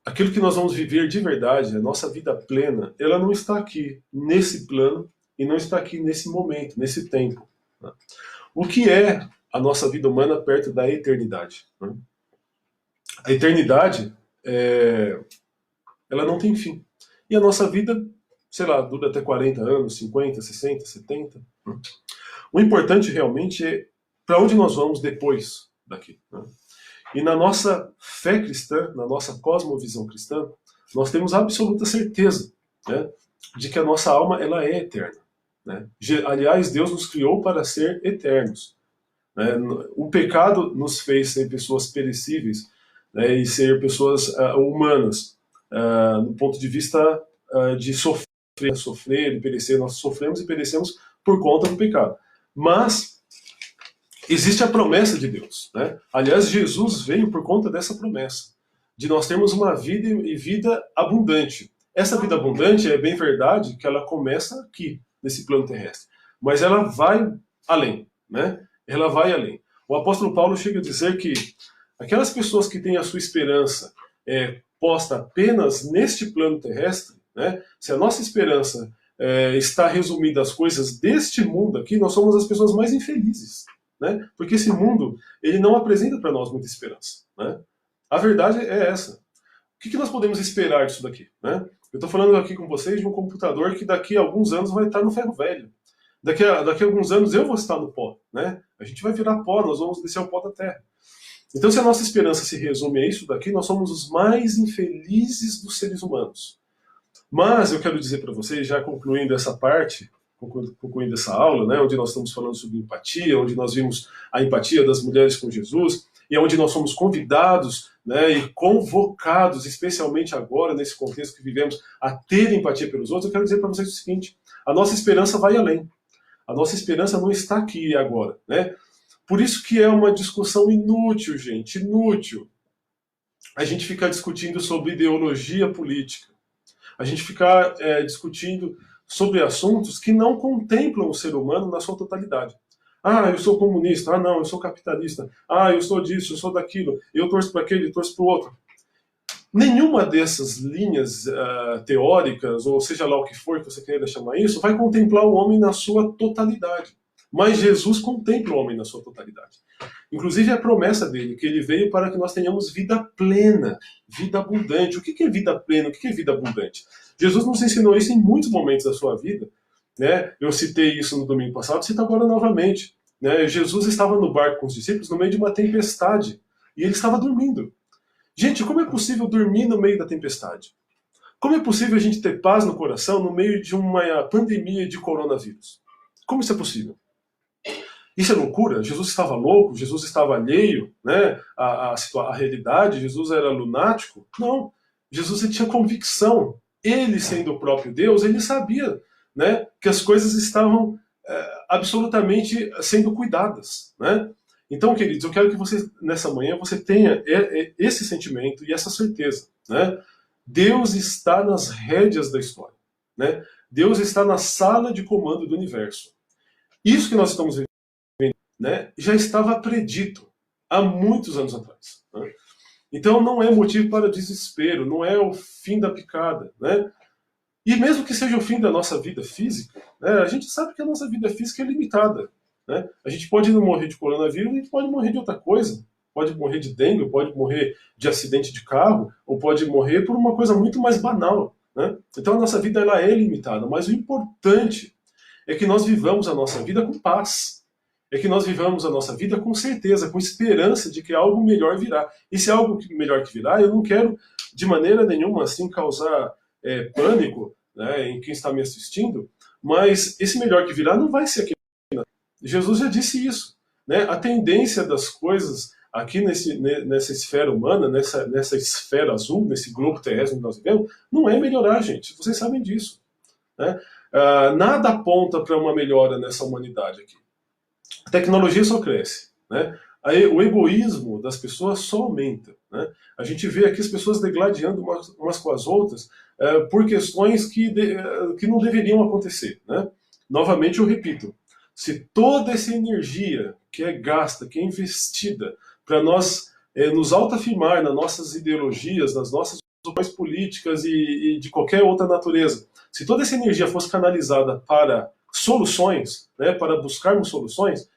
aquilo que nós vamos viver de verdade, a nossa vida plena, ela não está aqui nesse plano e não está aqui nesse momento, nesse tempo. Né? O que é a nossa vida humana perto da eternidade? Né? A eternidade, ela não tem fim. E a nossa vida, sei lá, dura até 40 anos, 50, 60, 70. Né? O importante realmente é para onde nós vamos depois daqui. Né? E na nossa fé cristã, na nossa cosmovisão cristã, nós temos absoluta certeza, né, de que a nossa alma ela é eterna. Né? Aliás, Deus nos criou para ser eternos. Né? O pecado nos fez ser pessoas perecíveis, né, e ser pessoas humanas, do ponto de vista de sofrer e perecer. Nós sofremos e perecemos por conta do pecado. Mas existe a promessa de Deus. Né? Aliás, Jesus veio por conta dessa promessa, de nós termos uma vida e vida abundante. Essa vida abundante é bem verdade que ela começa aqui, nesse plano terrestre. Mas ela vai além. Né? Ela vai além. O apóstolo Paulo chega a dizer que aquelas pessoas que têm a sua esperança posta apenas neste plano terrestre, né? Se a nossa esperança está resumida às coisas deste mundo aqui, nós somos as pessoas mais infelizes. Né? Porque esse mundo ele não apresenta para nós muita esperança. Né? A verdade é essa. O que nós podemos esperar disso daqui? Né? Eu estou falando aqui com vocês de um computador que daqui a alguns anos vai estar no ferro velho. Daqui a alguns anos eu vou estar no pó. Né? A gente vai virar pó, nós vamos descer ao pó da terra. Então, se a nossa esperança se resume a isso daqui, nós somos os mais infelizes dos seres humanos. Mas eu quero dizer para vocês, já concluindo essa parte, concluindo essa aula, né, onde nós estamos falando sobre empatia, onde nós vimos a empatia das mulheres com Jesus, e onde nós somos convidados, né, e convocados, especialmente agora, nesse contexto que vivemos, a ter empatia pelos outros, eu quero dizer para vocês o seguinte, a nossa esperança vai além. A nossa esperança não está aqui e agora. Né? Por isso que é uma discussão inútil, gente, inútil. A gente ficar discutindo sobre ideologia política. A gente ficar discutindo sobre assuntos que não contemplam o ser humano na sua totalidade. Ah, eu sou comunista. Ah, não, eu sou capitalista. Ah, eu sou disso, eu sou daquilo. Eu torço para aquele, eu torço para o outro. Nenhuma dessas linhas teóricas, ou seja lá o que for que você queira chamar isso, vai contemplar o homem na sua totalidade. Mas Jesus contempla o homem na sua totalidade. Inclusive a promessa dele, que ele veio para que nós tenhamos vida plena, vida abundante. O que é vida plena? O que é vida abundante? Jesus nos ensinou isso em muitos momentos da sua vida. Né? Eu citei isso no domingo passado, cito agora novamente. Né? Jesus estava no barco com os discípulos no meio de uma tempestade e ele estava dormindo. Gente, como é possível dormir no meio da tempestade? Como é possível a gente ter paz no coração no meio de uma pandemia de coronavírus? Como isso é possível? Isso é loucura? Jesus estava louco? Jesus estava alheio, né, à realidade? Jesus era lunático? Não. Jesus tinha convicção. Ele, sendo o próprio Deus, ele sabia, né, que as coisas estavam absolutamente sendo cuidadas, né? Então, queridos, eu quero que você, nessa manhã, você tenha esse sentimento e essa certeza, né? Deus está nas rédeas da história, né? Deus está na sala de comando do universo. Isso que nós estamos vivendo, né, já estava predito há muitos anos atrás, né? Então não é motivo para desespero, não é o fim da picada, né? E mesmo que seja o fim da nossa vida física, né, a gente sabe que a nossa vida física é limitada, né? A gente pode não morrer de coronavírus, a gente pode morrer de outra coisa. Pode morrer de dengue, pode morrer de acidente de carro, ou pode morrer por uma coisa muito mais banal, né? Então a nossa vida ela é limitada, mas o importante é que nós vivamos a nossa vida com paz. É que nós vivamos a nossa vida com certeza, com esperança de que algo melhor virá. E se algo melhor que virá, eu não quero de maneira nenhuma assim causar pânico, né, em quem está me assistindo, mas esse melhor que virá não vai ser aquele. Jesus já disse isso, né? A tendência das coisas aqui nessa esfera humana, nessa esfera azul, nesse globo terrestre que nós vivemos, não é melhorar, gente. Vocês sabem disso, né? Nada aponta para uma melhora nessa humanidade aqui. A tecnologia só cresce, né? Aí, o egoísmo das pessoas só aumenta, né? A gente vê aqui as pessoas degladiando umas com as outras por questões que não deveriam acontecer, né? Novamente eu repito, se toda essa energia que é gasta, que é investida para nós nos autoafirmar nas nossas ideologias, nas nossas opções políticas e de qualquer outra natureza, se toda essa energia fosse canalizada para soluções, né, para buscarmos soluções,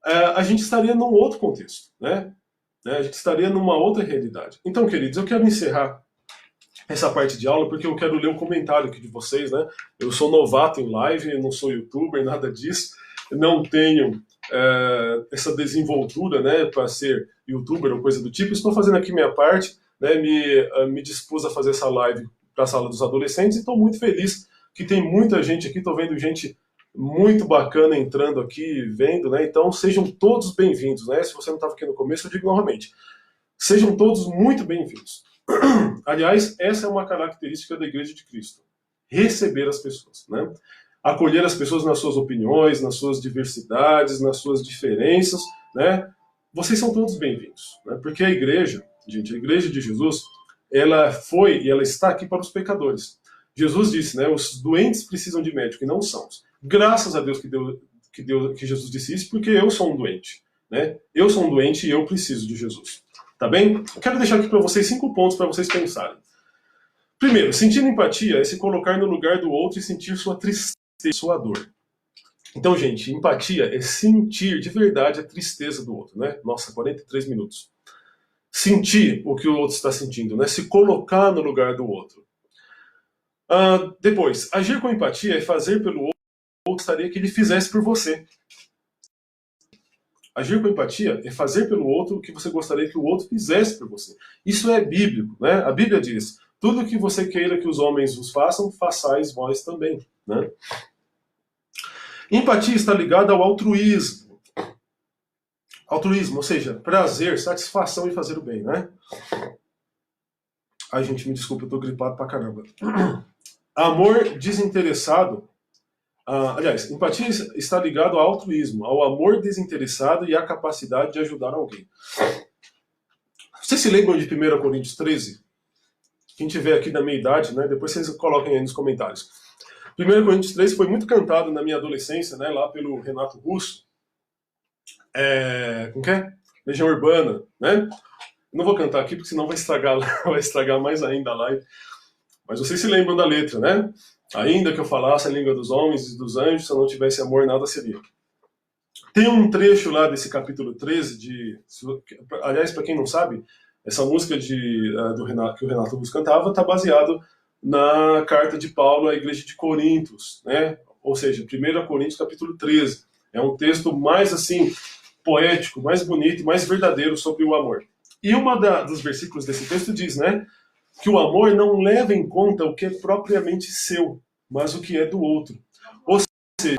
a gente estaria num outro contexto, né? A gente estaria numa outra realidade. Então, queridos, eu quero encerrar essa parte de aula porque eu quero ler o comentário aqui de vocês, né? Eu sou novato em live, eu não sou youtuber, nada disso, não tenho essa desenvoltura, né, para ser youtuber ou coisa do tipo. Estou fazendo aqui minha parte, né? Me dispus a fazer essa live para a sala dos adolescentes e estou muito feliz que tem muita gente aqui, estou vendo gente muito bacana entrando aqui, vendo, né? Então sejam todos bem-vindos, né? Se você não estava aqui no começo, eu digo novamente, sejam todos muito bem-vindos. Aliás, essa é uma característica da Igreja de Cristo, receber as pessoas, né? Acolher as pessoas nas suas opiniões, nas suas diversidades, nas suas diferenças, né? Vocês são todos bem-vindos, né? Porque a igreja, gente, a Igreja de Jesus, ela foi e ela está aqui para os pecadores. Jesus disse, né? Os doentes precisam de médico e não são. Graças a Deus que Jesus disse isso, porque eu sou um doente, né? Eu sou um doente e eu preciso de Jesus. Tá bem? Eu quero deixar aqui para vocês 5 pontos para vocês pensarem. Primeiro, sentir empatia é se colocar no lugar do outro e sentir sua tristeza, sua dor. Então, gente, empatia é sentir de verdade a tristeza do outro, né? Nossa, 43 minutos. Sentir o que o outro está sentindo, né? Se colocar no lugar do outro. Depois, agir com empatia é fazer pelo outro o que gostaria que ele fizesse por você. Agir com empatia é fazer pelo outro o que você gostaria que o outro fizesse por você. Isso é bíblico, né? A Bíblia diz, tudo que você queira que os homens vos façam, façais vós também, né? Empatia está ligada ao altruísmo. Altruísmo, ou seja, prazer, satisfação em fazer o bem, né? Ai, gente, me desculpa, eu tô gripado pra caramba. Amor desinteressado. Aliás, empatia está ligado ao altruísmo, ao amor desinteressado e à capacidade de ajudar alguém. Vocês se lembram de 1 Coríntios 13? Quem tiver aqui da minha idade, né, depois vocês coloquem aí nos comentários. 1 Coríntios 13 foi muito cantado na minha adolescência, né, lá pelo Renato Russo. Como que é? Legião Urbana, né? Não vou cantar aqui porque senão vai estragar mais ainda a live. Mas vocês se lembram da letra, né? Ainda que eu falasse a língua dos homens e dos anjos, se eu não tivesse amor, nada seria. Tem um trecho lá desse capítulo 13, aliás, para quem não sabe, essa música que o Renato Russo cantava está baseado na carta de Paulo à igreja de Corintos, né? Ou seja, 1 Coríntios capítulo 13. É um texto mais assim, poético, mais bonito e mais verdadeiro sobre o amor. E dos versículos desse texto diz, né, que o amor não leva em conta o que é propriamente seu, mas o que é do outro. Ou seja,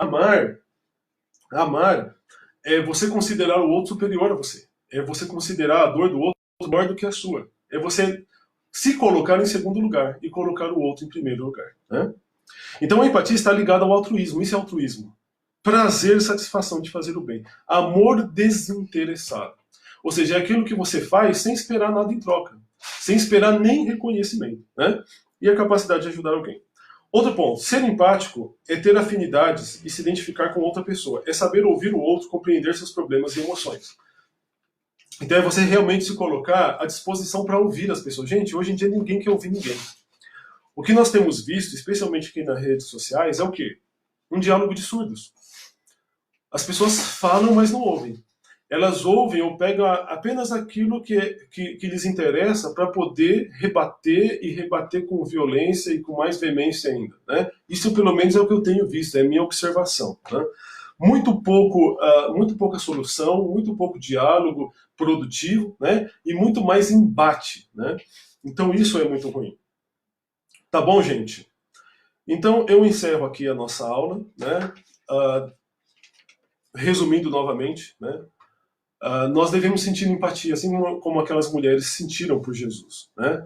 amar é você considerar o outro superior a você. É você considerar a dor do outro maior do que a sua. É você se colocar em segundo lugar e colocar o outro em primeiro lugar, né? Então a empatia está ligada ao altruísmo. Isso é altruísmo. Prazer e satisfação de fazer o bem. Amor desinteressado. Ou seja, é aquilo que você faz sem esperar nada em troca. Sem esperar nem reconhecimento. Né? E a capacidade de ajudar alguém. Outro ponto, ser empático é ter afinidades e se identificar com outra pessoa. É saber ouvir o outro, compreender seus problemas e emoções. Então é você realmente se colocar à disposição para ouvir as pessoas. Gente, hoje em dia ninguém quer ouvir ninguém. O que nós temos visto, especialmente aqui nas redes sociais, é o quê? Um diálogo de surdos. As pessoas falam, mas não ouvem. Elas ouvem ou pegam apenas aquilo que lhes interessa para poder rebater e rebater com violência e com mais veemência ainda. Né? Isso, pelo menos, é o que eu tenho visto, é a minha observação. Né? Muito pouca solução, muito pouco diálogo produtivo, né? E muito mais embate. Né? Então, isso é muito ruim. Tá bom, gente? Então, eu encerro aqui a nossa aula, né? Resumindo novamente, né? Nós devemos sentir empatia, assim como aquelas mulheres sentiram por Jesus, né?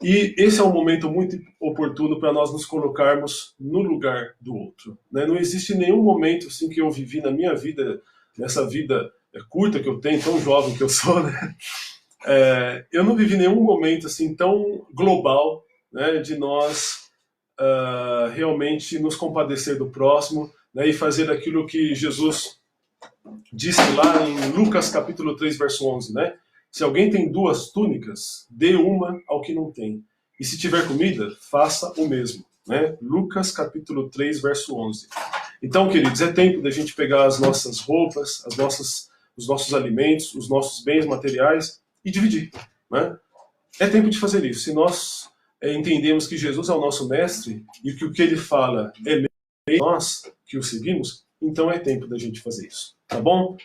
E esse é um momento muito oportuno para nós nos colocarmos no lugar do outro, né? Não existe nenhum momento assim que eu vivi na minha vida, nessa vida curta que eu tenho, tão jovem que eu sou, né? Eu não vivi nenhum momento assim tão global, né, de nós realmente nos compadecer do próximo, né, e fazer aquilo que Jesus disse lá em Lucas capítulo 3, verso 11, né? Se alguém tem 2 túnicas, dê uma ao que não tem. E se tiver comida, faça o mesmo, né? Lucas capítulo 3, verso 11. Então, queridos, é tempo da gente pegar as nossas roupas, os nossos alimentos, os nossos bens materiais e dividir, né? É tempo de fazer isso. Se nós entendemos que Jesus é o nosso mestre e que o que ele fala é lei, nós que o seguimos, então é tempo da gente fazer isso. Tá bom?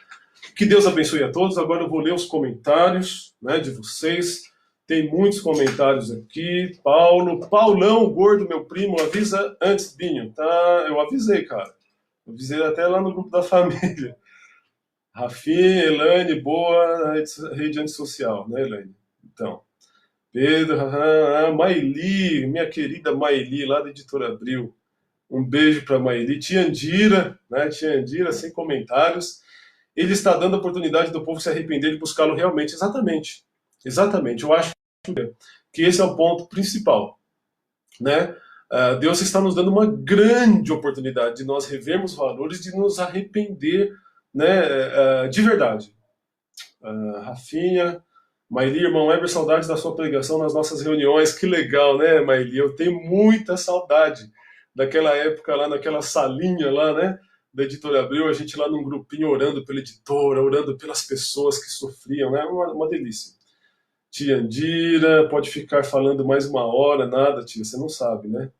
Que Deus abençoe a todos. Agora eu vou ler os comentários, né, de vocês. Tem muitos comentários aqui. Paulão, gordo, meu primo, avisa antes, Binho. Tá? Eu avisei, cara. Eu avisei até lá no grupo da família. Rafinha, Elane, boa rede antissocial, né, Elane? Então, Pedro, Maili, minha querida Maili, lá da Editora Abril. Um beijo para Maili. Tiandira, né? Tiandira, sem comentários. Ele está dando a oportunidade do povo se arrepender e buscá-lo realmente. Exatamente. Exatamente. Eu acho que esse é o ponto principal. Né? Deus está nos dando uma grande oportunidade de nós revermos valores, de nos arrepender, né, de verdade. Rafinha, Maili, irmão Weber, saudades da sua pregação nas nossas reuniões. Que legal, né, Maili? Eu tenho muita saudade daquela época lá, naquela salinha lá, né, da Editora Abril, a gente lá num grupinho orando pela editora, orando pelas pessoas que sofriam, né, uma delícia. Tia Andira, pode ficar falando mais 1 hora, nada, tia, você não sabe, né?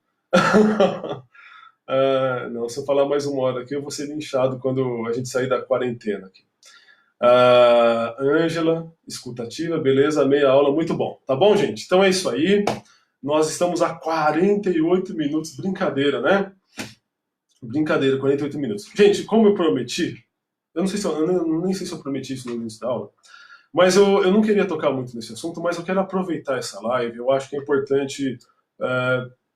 Não, se eu falar mais 1 hora aqui, eu vou ser linchado quando a gente sair da quarentena aqui. Ângela, escutativa, beleza, meia aula, muito bom. Tá bom, gente? Então é isso aí. Nós estamos a 48 minutos, brincadeira, né? Brincadeira, 48 minutos. Gente, como eu prometi, eu não sei se eu nem sei se eu prometi isso no início da aula, mas eu não queria tocar muito nesse assunto, mas eu quero aproveitar essa live. Eu acho que é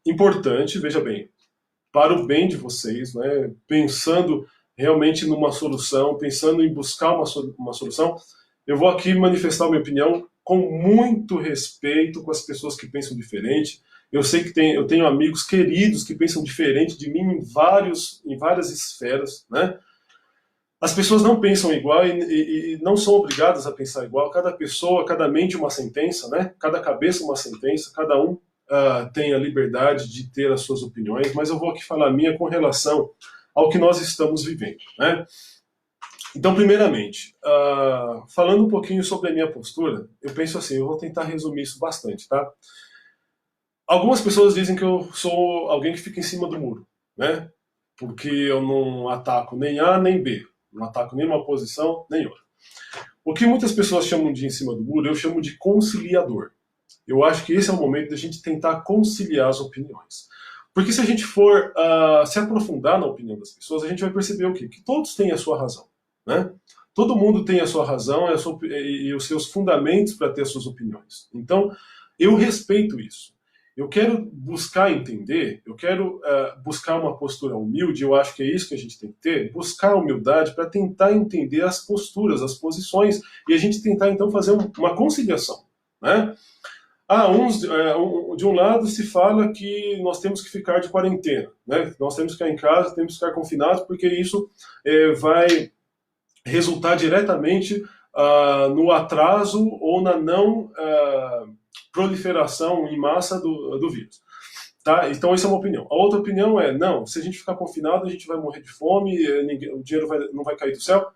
importante, veja bem, para o bem de vocês, né? Pensando realmente numa solução, pensando em buscar uma solução, eu vou aqui manifestar minha opinião com muito respeito com as pessoas que pensam diferente. Eu sei que eu tenho amigos queridos que pensam diferente de mim em várias esferas, né? As pessoas não pensam igual e não são obrigadas a pensar igual. Cada pessoa, cada mente uma sentença, né? Cada cabeça uma sentença, cada um tem a liberdade de ter as suas opiniões, mas eu vou aqui falar a minha com relação ao que nós estamos vivendo, né? Então, primeiramente, falando um pouquinho sobre a minha postura, eu penso assim, eu vou tentar resumir isso bastante, tá? Algumas pessoas dizem que eu sou alguém que fica em cima do muro, né? Porque eu não ataco nem A nem B, não ataco nenhuma posição nem outra. O que muitas pessoas chamam de em cima do muro, eu chamo de conciliador. Eu acho que esse é o momento da gente tentar conciliar as opiniões. Porque se a gente for se aprofundar na opinião das pessoas, a gente vai perceber o quê? Que todos têm a sua razão, né? Todo mundo tem a sua razão e os seus fundamentos para ter as suas opiniões. Então, eu respeito isso. eu quero buscar entender, eu quero buscar uma postura humilde, eu acho que é isso que a gente tem que ter, buscar humildade para tentar entender as posturas, as posições, e a gente tentar então fazer uma conciliação, né? De um lado se fala que nós temos que ficar de quarentena, né? Nós temos que ficar em casa, temos que ficar confinados, porque isso vai resultar diretamente no atraso ou na não proliferação em massa do vírus. Tá? Então, essa é uma opinião. A outra opinião é, não, se a gente ficar confinado, a gente vai morrer de fome, o dinheiro não vai cair do céu.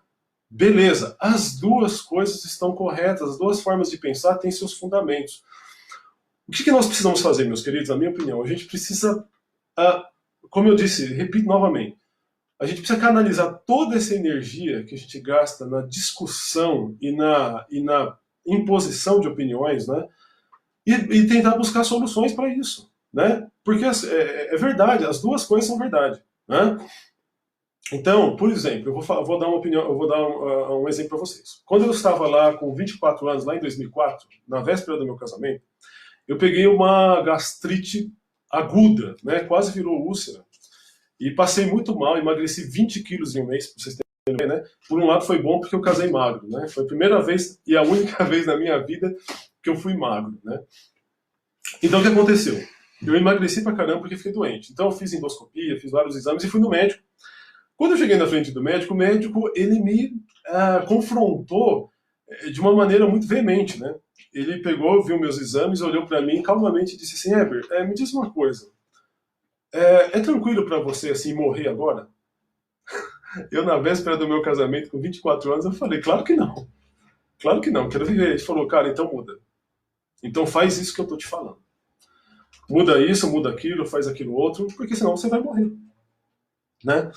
Beleza, as duas coisas estão corretas, as duas formas de pensar têm seus fundamentos. O que nós precisamos fazer, meus queridos? Na minha opinião, a gente precisa, como eu disse, repito novamente, a gente precisa canalizar toda essa energia que a gente gasta na discussão e na imposição de opiniões, né? E tentar buscar soluções para isso, né? Porque é verdade, as duas coisas são verdade, né? Então, por exemplo, eu vou dar uma opinião, eu vou dar um exemplo para vocês. Quando eu estava lá com 24 anos, lá em 2004, na véspera do meu casamento, eu peguei uma gastrite aguda, né? Quase virou úlcera. E passei muito mal, emagreci 20 quilos em um mês, pra vocês terem uma ideia, né? Por um lado foi bom porque eu casei magro, né? Foi a primeira vez e a única vez na minha vida que eu fui magro, né? Então o que aconteceu? Eu emagreci pra caramba porque fiquei doente. Então eu fiz endoscopia, fiz vários exames e fui no médico. Quando eu cheguei na frente do médico, o médico ele me confrontou de uma maneira muito veemente, né? Ele pegou, viu meus exames, olhou para mim calmamente e disse assim, Heber, me diz uma coisa, é tranquilo para você assim morrer agora? Eu na véspera do meu casamento com 24 anos, eu falei, claro que não, quero viver. Ele falou, cara, então muda. Então faz isso que eu tô te falando. Muda isso, muda aquilo, faz aquilo outro, porque senão você vai morrer, né?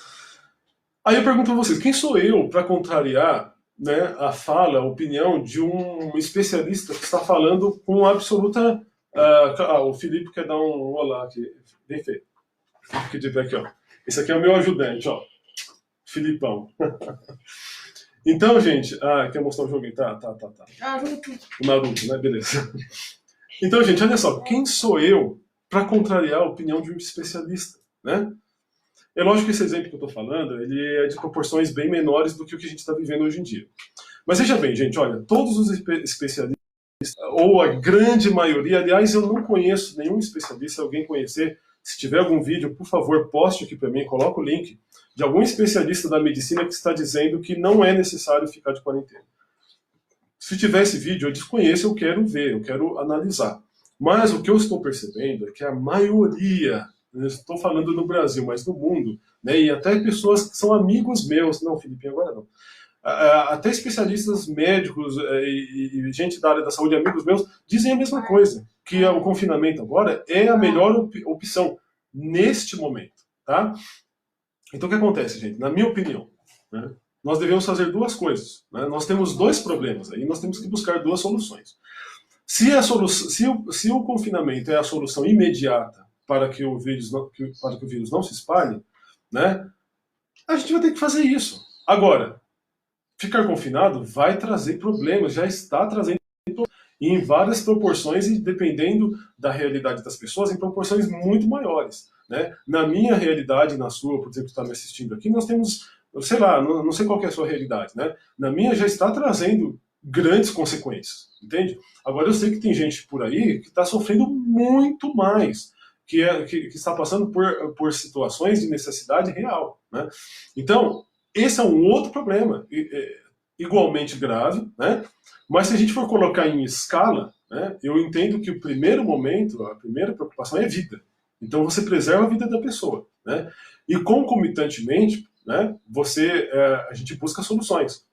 Aí eu pergunto a vocês, quem sou eu para contrariar, né, a fala, a opinião de um especialista que está falando com absoluta... o Felipe quer dar um olá aqui, bem feito. Aqui, ó. Esse aqui é o meu ajudante, ó. Filipão. Então, gente... quer mostrar o jogo aí? Tá. Joga tudo. O Naruto, né? Beleza. Então, gente, olha só. Quem sou eu para contrariar a opinião de um especialista, né? É lógico que esse exemplo que eu estou falando, ele é de proporções bem menores do que o que a gente está vivendo hoje em dia. Mas veja bem, gente, olha, todos os especialistas, ou a grande maioria, aliás, eu não conheço nenhum especialista, se alguém conhecer, se tiver algum vídeo, por favor, poste aqui para mim, coloque o link de algum especialista da medicina que está dizendo que não é necessário ficar de quarentena. Se tiver esse vídeo, eu desconheço, eu quero ver, eu quero analisar. Mas o que eu estou percebendo é que a maioria... Eu estou falando no Brasil, mas no mundo, né, e até pessoas que são amigos meus, não, Felipe, agora não, até especialistas médicos e gente da área da saúde, amigos meus, dizem a mesma coisa, que o confinamento agora é a melhor opção neste momento, tá? Então o que acontece, gente? Na minha opinião, né, nós devemos fazer duas coisas, né? Nós temos dois problemas aí, nós temos que buscar duas soluções. Se o confinamento é a solução imediata para que o vírus não se espalhe, né, a gente vai ter que fazer isso. Agora, ficar confinado vai trazer problemas, já está trazendo em várias proporções e dependendo da realidade das pessoas, em proporções muito maiores, né? Na minha realidade, na sua, por exemplo, que está me assistindo aqui, nós temos, sei lá, não sei qual que é a sua realidade, né? Na minha já está trazendo grandes consequências, entende? Agora eu sei que tem gente por aí que está sofrendo muito mais, que está passando por situações de necessidade real, né? Então, esse é um outro problema, igualmente grave, né? Mas se a gente for colocar em escala, né, eu entendo que o primeiro momento, a primeira preocupação é vida. Então você preserva a vida da pessoa, né? E concomitantemente, né, a gente busca soluções.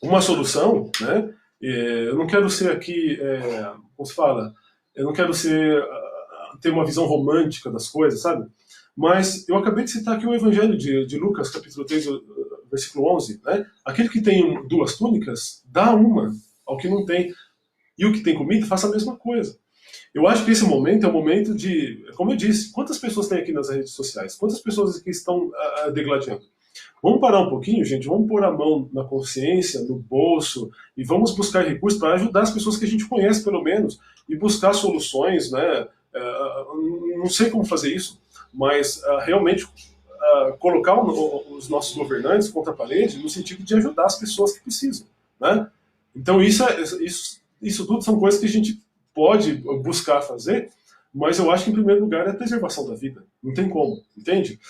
Uma solução, né, eu não quero ser aqui, como se fala, eu não quero ter uma visão romântica das coisas, sabe? Mas eu acabei de citar aqui o Evangelho de Lucas, capítulo 3, versículo 11, né? Aquele que tem duas túnicas, dá uma ao que não tem. E o que tem comida, faça a mesma coisa. Eu acho que esse momento é um momento de, como eu disse, quantas pessoas tem aqui nas redes sociais? Quantas pessoas aqui estão degladiando? Vamos parar um pouquinho, gente, vamos pôr a mão na consciência, no bolso, e vamos buscar recursos para ajudar as pessoas que a gente conhece, pelo menos, e buscar soluções, né, Não sei como fazer isso, mas realmente colocar os nossos governantes contra a parede no sentido de ajudar as pessoas que precisam, né? Então isso tudo são coisas que a gente pode buscar fazer, mas eu acho que em primeiro lugar é a preservação da vida. Não tem como, entende?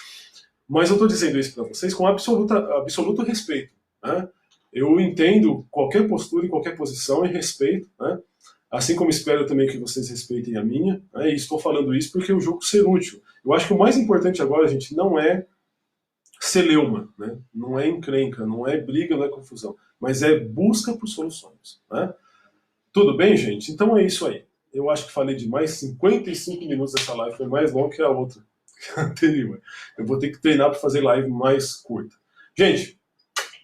Mas eu estou dizendo isso para vocês com absoluto respeito, né? Eu entendo qualquer postura e qualquer posição e respeito, né? Assim como espero também que vocês respeitem a minha, né? E estou falando isso porque eu julgo ser útil. Eu acho que o mais importante agora, gente, não é celeuma, né? Não é encrenca, não é briga, não é confusão, mas é busca por soluções, né? Tudo bem, gente? Então é isso aí. Eu acho que falei demais, 55 minutos dessa live, foi mais longa que a outra, anterior. Eu vou ter que treinar para fazer live mais curta. Gente,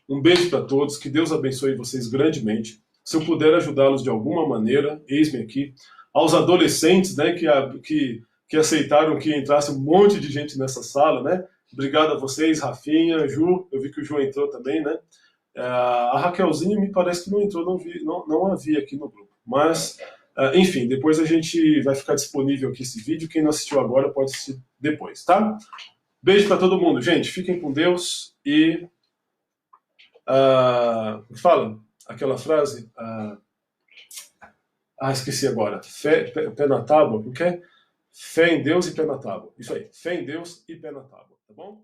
um beijo para todos, que Deus abençoe vocês grandemente. Se eu puder ajudá-los de alguma maneira, eis-me aqui. Aos adolescentes, né, que aceitaram que entrasse um monte de gente nessa sala, né? Obrigado a vocês, Rafinha, Ju, eu vi que o Ju entrou também, né? A Raquelzinha me parece que não entrou, não a vi aqui no grupo. Mas, enfim, depois a gente vai ficar disponível aqui esse vídeo. Quem não assistiu agora pode assistir depois, tá? Beijo para todo mundo, gente. Fiquem com Deus e... fala aquela frase. Esqueci agora. Pé na tábua, porque é? Fé em Deus e pé na tábua. Isso aí. Fé em Deus e pé na tábua, tá bom?